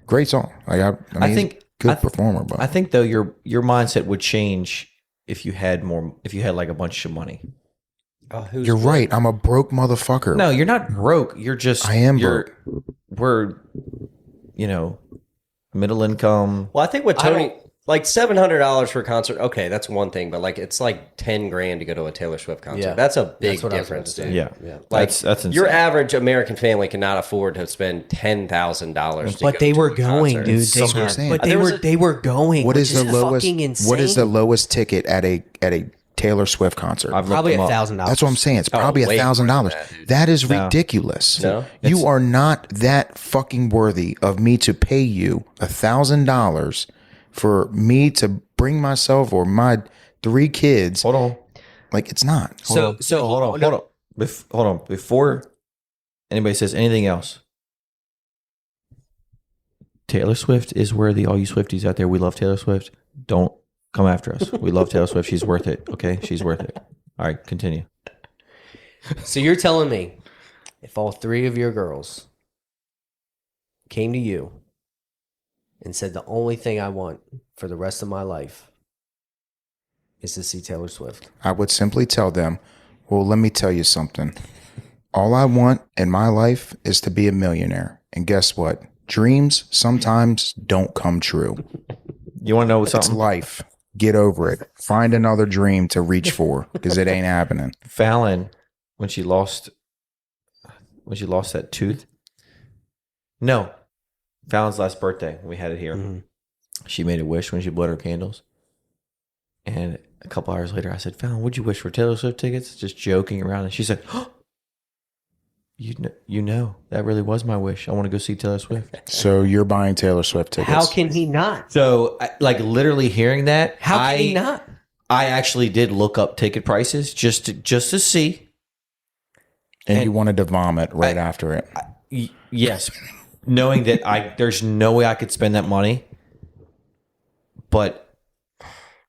great song. Like I mean, think- he's a good I- performer, but I think though your mindset would change if you had like a bunch of money. you're right. I'm a broke motherfucker. No, you're not broke. You're just I am we're middle income. Well, I think what I Tony don't- like $700 for a concert. Okay, that's one thing, but like it's like 10 grand to go to a Taylor Swift concert. Yeah. That's a big That's what I was difference, gonna dude. say. Yeah. Yeah. Like That's insane. your average American family cannot afford to spend $10,000. But they were going, dude. That's what I'm saying. But There was they were going. what which is the lowest? Fucking insane. What is the lowest ticket at a Taylor Swift concert? I've Probably looked them up. $1,000. That's what I'm saying. It's probably way more than $1,000. that, dude. That is No. ridiculous. No? You are not that fucking worthy of me to pay you $1,000 for me to bring myself or my 3 kids. Hold on. Like it's not. So Hold on. Hold on. Before anybody says anything else, Taylor Swift is worthy. All you Swifties out there, we love Taylor Swift. Don't come after us. We love Taylor Swift. She's worth it. Okay, she's worth it. All right, continue. So you're telling me if all 3 of your girls came to you and said the only thing I want for the rest of my life is to see Taylor Swift, I would simply tell them, well, let me tell you something. All I want in my life is to be a millionaire. And guess what? Dreams sometimes don't come true. You want to know It's something? life. Get over it. Find another dream to reach for because it ain't happening. Fallon, when she lost that tooth. No, Fallon's last birthday. We had it here. Mm-hmm. She made a wish when she blew her candles. And a couple hours later, I said, Fallon, what'd you wish for? Taylor Swift tickets? Just joking around. And she said, oh, you know, that really was my wish. I want to go see Taylor Swift. So you're buying Taylor Swift tickets. How can he not? So, like, literally hearing that, How can he not? I actually did look up ticket prices just to see. And you wanted to vomit right after it. Yes, knowing that there's no way I could spend that money. But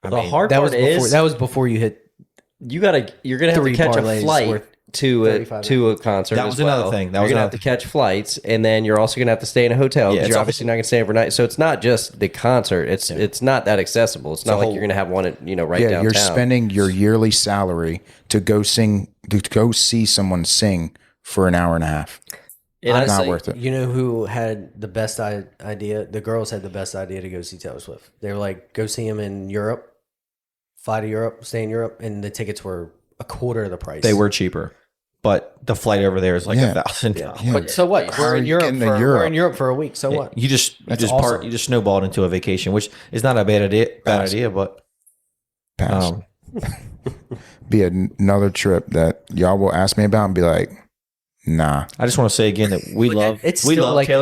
The hard That part was before you hit. you're gonna have to 3 catch a parlays flight worth to $35. a concert. That was as well. another thing. That You're was gonna another have to catch flights, and then you're also gonna have to stay in a hotel Yeah, because it's you're a obviously not gonna stay overnight. So it's not just the concert. It's not that accessible. It's not like you're gonna have one at, right Yeah, downtown. you're spending your yearly salary to go see someone sing for an hour and a half. And Not honestly, worth it. You know who had the best idea? The girls had the best idea to go see Taylor Swift. They were like, go see him in Europe, fly to Europe, stay in Europe, and the tickets were a quarter of the price. they were cheaper. But the flight over there is like Yeah. $1,000. Yeah. But so what? How We're are in you Europe getting to for Europe? we're in Europe for a week. So what? You just awesome. snowballed into a vacation, which is not a bad idea, but Pass. Be another trip that y'all will ask me about and be like, nah. I just want to say again that we love Taylor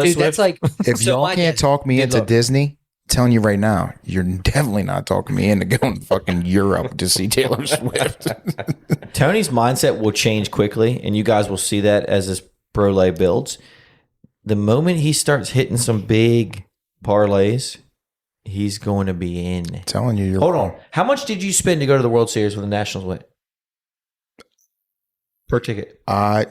dude, Swift. that's like If so y'all my can't dad- talk me dude, into look, Disney, telling you right now, you're definitely not talking me into going to fucking Europe to see Taylor Swift. Tony's mindset will change quickly, and you guys will see that as this Brolay builds. The moment he starts hitting some big parlays, he's going to be in. Telling you, you're Hold wrong. on. How much did you spend to go to the World Series with the Nationals win? Per ticket.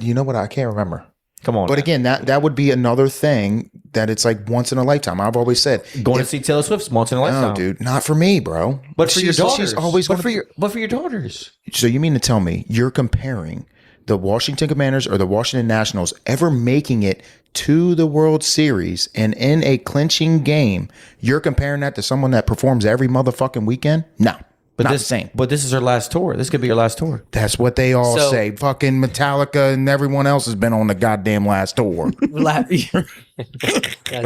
You know what? I can't remember. Come on. But again, that would be another thing that it's like once in a lifetime. I've always said, going to see Taylor Swift's once in a lifetime. no, dude, not for me, bro. But for your daughters. she's always but going for to. your daughters. So you mean to tell me you're comparing the Washington Commanders or the Washington Nationals ever making it to the World Series and in a clinching game? You're comparing that to someone that performs every motherfucking weekend? No, not the same. But this is her last tour. This could be your last tour. That's what they all So- say. Fucking Metallica and everyone else has been on the goddamn last tour.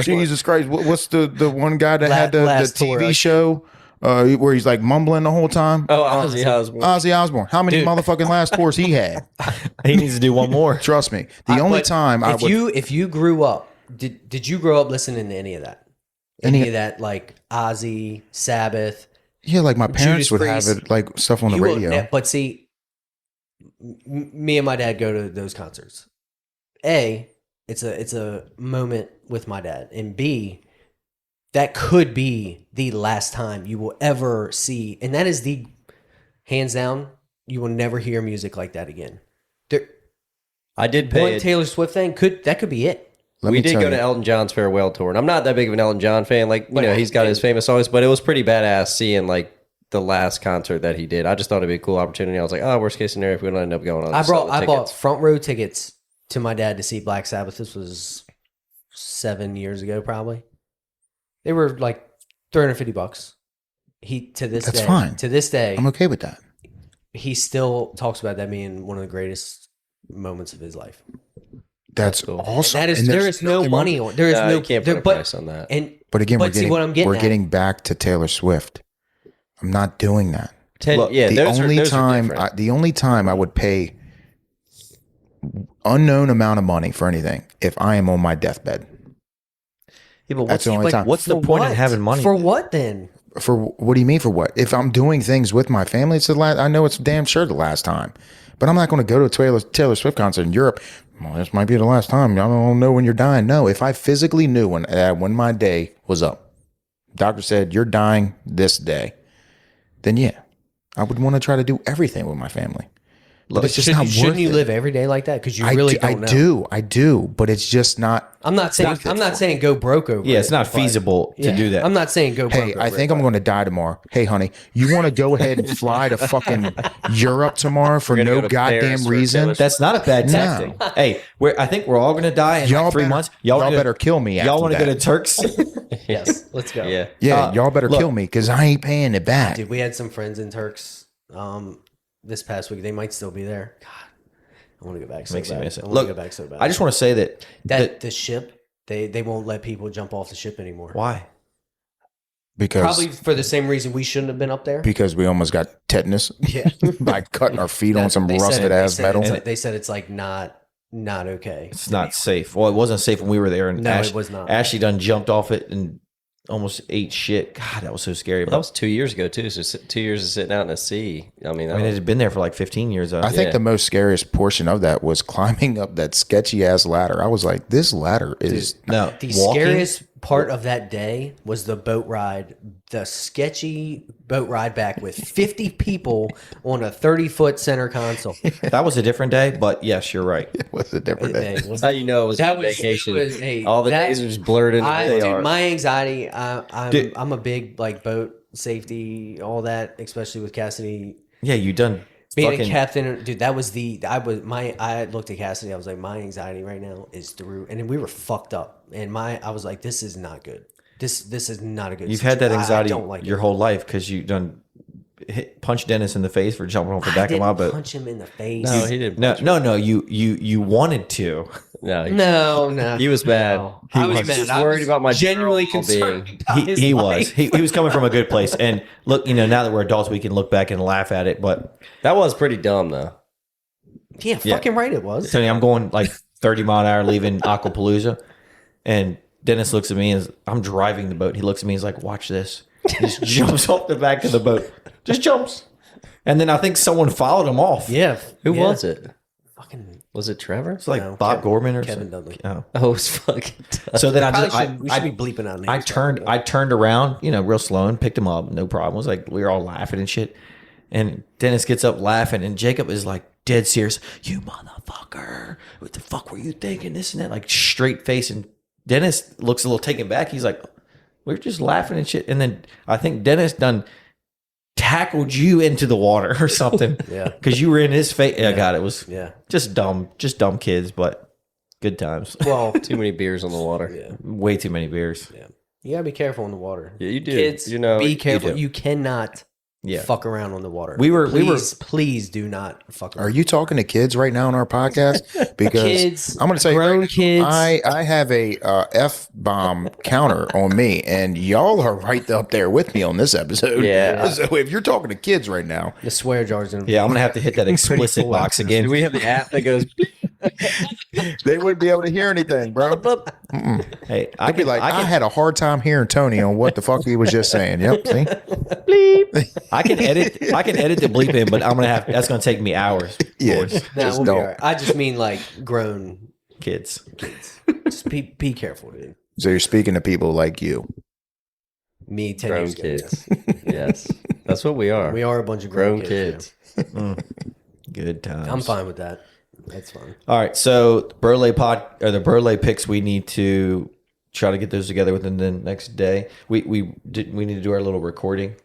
Jesus Christ! What's the one guy that had the last TV tour. show where he's like mumbling the whole time? Oh, Ozzy Osbourne. Ozzy Osbourne. How many motherfucking last tours he had? He needs to do one more. Trust me. The only But time I would. if you grew up, did you grow up listening to any of that? Any of that like Ozzy, Sabbath? Yeah, like my parents Judas would Priest. have it like stuff on the You will radio. ne- but see, me and my dad go to those concerts. A, it's a moment with my dad, and B, that could be the last time you will ever see, and that is the hands down. You will never hear music like that again. I did One pay. Taylor Swift thing that could be it. Let We me did tell go you. to Elton John's farewell tour, and I'm not that big of an Elton John fan. Like, he's got his famous songs, but it was pretty badass seeing like the last concert that he did. I just thought it'd be a cool opportunity. I was like, oh, worst case scenario, if we don't end up going on, I sell the bought tickets. front row tickets to my dad to see Black Sabbath. This was 7 years ago, probably. They were like $350. That's fine. To this day, I'm okay with that. he still talks about that being one of the greatest moments of his life. That's cool. awesome. That is, And there there's is no nothing money wrong- on. There is no. You can't put there, a but price on that. and But again, but see what I'm getting we're at. getting back to Taylor Swift. I'm not doing that. Look, Yeah, the those only are time, different. the only time I would pay unknown amount of money for anything if I am on my deathbed. Yeah, but That's the only time. What's the For point what? in having money? For what then? For what do you mean for what? If I'm doing things with my family, it's the last. I know it's damn sure the last time, but I'm not going to go to a Taylor Swift concert in Europe. Well, this might be the last time. I don't know when you're dying. No, if I physically knew when my day was up, doctor said you're dying this day, then yeah, I would want to try to do everything with my family. Look, it's just not worth Shouldn't you it. live every day like that? Because you really don't know. I do, but it's just not. I'm not saying go broke over. yeah, it's it, not but- feasible to yeah, do that. I'm not saying go broke. Hey, over I think I'm going to die tomorrow. Hey, honey, you want to go ahead and fly to fucking Europe tomorrow for gonna no go to Paris goddamn for reason? Taylor That's not a bad tactic. Hey, I think we're all gonna die in like 3 better, months. Y'all gonna- better kill me. Y'all want to go to Turks? Yes, let's go. Yeah. Yeah, y'all better look. kill me because I ain't paying it back. Dude, we had some friends in Turks this past week. They might still be there. God, I want to go back so Makes me bad. miss it. I want Look, to go back so bad. I just want to say that the ship, they won't let people jump off the ship anymore. why? Because Probably for the same reason we shouldn't have been up there. we almost got tetanus Yeah. by cutting our feet on some They said rusted it- they ass said metal. it's- They said it's like not okay. It's not safe. Well, it wasn't safe when we were there. And No, it was not. Ashley done jumped off it and almost ate shit. God, that was so scary. That was 2 years ago too. So 2 years of sitting out in the sea. I mean, it had been there for like 15 years. I think Yeah. the most scariest portion of that was climbing up that sketchy ass ladder. I was like, this ladder is no, The walking, scariest part of that day was the boat ride, the sketchy boat ride back with 50 people on a 30-foot center console. that was a different day, but yes, you're right. was a different day. Hey, that's how you know it was That a was- vacation. it was- hey, All the that- days are just blurred into Dude, my anxiety. Dude. I'm a big like boat safety, all that, especially with Cassidy Yeah, you done being fucking a captain. Dude, that was I looked at Cassidy. I was like, my anxiety right now is through, and then we were fucked up. And I was like, this is not good. This is not a good. You've had that situation. anxiety I don't like your it. whole life because you done punch Dennis in the face for jumping off the back of my boat. Punch him in the face. No, he didn't. No. You wanted to. No, No. he was bad. I was was mad. just I worried was about my genuinely general well-being. concerned. about his He life. was. He was coming from a good place. And look, now that we're adults, we can look back and laugh at it. But That was pretty dumb though. Yeah, fucking right. It was. Tony, I'm going like 30 mile an hour leaving Aquapalooza, and Dennis looks at me as I'm driving the boat. He looks at me. He's like, "Watch this." He just jumps off the back of the boat. Just jumps. And then I think someone followed him off. Yeah. Who yeah. was it? Fucking. Was it Trevor? It's like No, Bob Kevin- Gorman or Kevin something. Dudley. Oh. Oh, it was fucking. So then We should be bleeping out names. I turned around, real slow and picked him up. No problem. It was like we were all laughing and shit. And Dennis gets up laughing, and Jacob is like dead serious. You motherfucker! What the fuck were you thinking? This and that, like straight face. And Dennis looks a little taken back. He's like, "We're just laughing and shit." And then I think Dennis done tackled you into the water or something. Yeah. because you were in his face. Yeah, God, it was Yeah. just dumb kids, but good times. Well, Too many beers on the water. yeah. Way too many beers. Yeah. You gotta be careful in the water. Yeah, you do. Kids, be careful. do. You cannot Yeah. fuck around on the water. We were- Please do not fuck around. Are you talking to kids right now on our podcast? Because Kids, I'm going to say, grown kids. I have a F bomb counter on me, and y'all are right up there with me on this episode. Yeah. So if you're talking to kids right now, The swear jars in. Yeah, I'm gonna have to hit that explicit full box Do again. we have the app that goes? they wouldn't be able to hear anything, bro. Hey, I I'd be can, like, I I can, had a hard time hearing Tony on what the fuck he was just saying. Yep. See? I can edit the bleep in, but that's gonna take me hours. Yeah. boys. Nah, Just we'll be don't. all right. I just mean like grown Kids. kids. Just be careful, dude. So you're speaking to people like you. Me, 10 Grown years ago. kids. Yes, that's what we are. We are a bunch of grown grown kids. Good times. I'm fine with that. That's fine. All right, so the Brolay picks, we need to try to get those together within the next day. We need to do our little recording.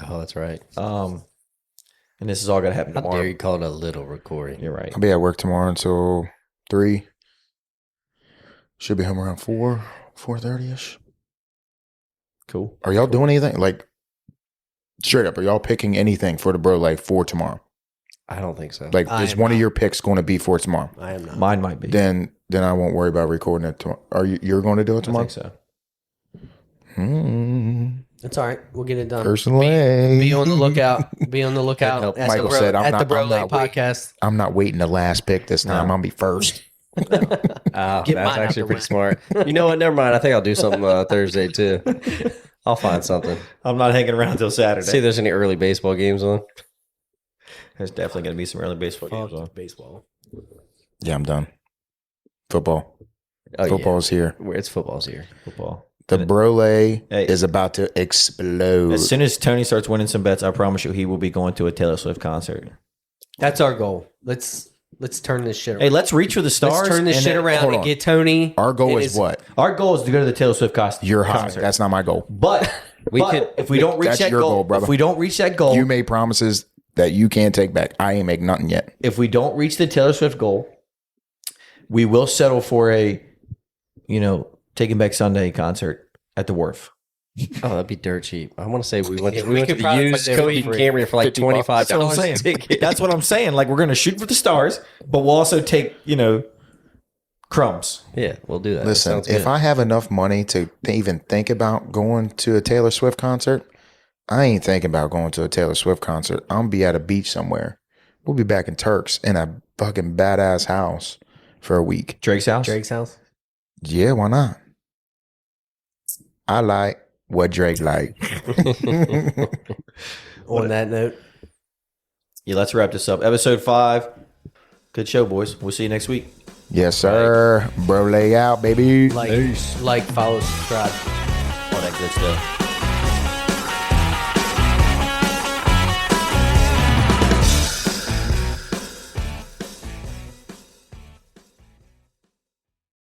Oh, that's right. And this is all gonna happen How tomorrow. dare you call it a little recording? You're right. I'll be at work tomorrow until 3. Should be home around 4:30 ish. Cool. Are y'all doing anything? Like, straight up, are y'all picking anything for the Brolay for tomorrow? I don't think so. Like, I is am one of not. your picks going to be for tomorrow? I am not. Mine might be. Then I won't worry about recording it tomorrow. You're going to do it I tomorrow? think so. It's all right. We'll get it done. Personally, Be on the lookout. Be on the lookout. help. At Michael the said, I'm at not- the I'm Brolay not waiting. podcast. I'm not waiting the last pick this time. No. I'll be first. That's Get mine out actually the pretty way. smart. You know what? Never mind. I think I'll do something Thursday too. I'll find something. I'm not hanging around until Saturday. See if there's any early baseball games on. There's definitely gonna be some early baseball games on. Fuck baseball. Yeah, I'm done. Football. Oh, Football's here. yeah. It's football's here. Football. The Brolay Hey. is about to explode. As soon as Tony starts winning some bets, I promise you he will be going to a Taylor Swift concert. That's our goal. Let's turn this shit around. Hey, let's reach for the stars. Let's turn this and shit then- around hold and on. get Tony. Our goal It is what? Our goal is to go to the Taylor Swift You're high. concert. That's not my goal. But if we don't reach That's that your goal, goal, brother. if we don't reach that goal, You made promises that you can't take back. I ain't make nothing yet. if we don't reach the Taylor Swift goal, we will settle for a, Taking Back Sunday concert at the Wharf. Oh, that'd be dirt cheap. I want to say we went to we could the probably used put that Cody for free. Camry for like $50. $25. That's what I'm saying. That's what I'm saying. Like, we're going to shoot for the stars, but we'll also take, crumbs. Yeah, we'll do that. Listen, That sounds if good. I have enough money to even think about going to a Taylor Swift concert, I ain't thinking about going to a Taylor Swift concert. I'm gonna be at a beach somewhere. We'll be back in Turks in a fucking badass house for a week. Drake's house? Drake's house. Yeah, why not? I like what Drake like. On that note, Yeah, let's wrap this up. Episode 5. Good show, boys. We'll see you next week. Yes, sir. Brolay out, baby. like, follow, subscribe. All that good stuff.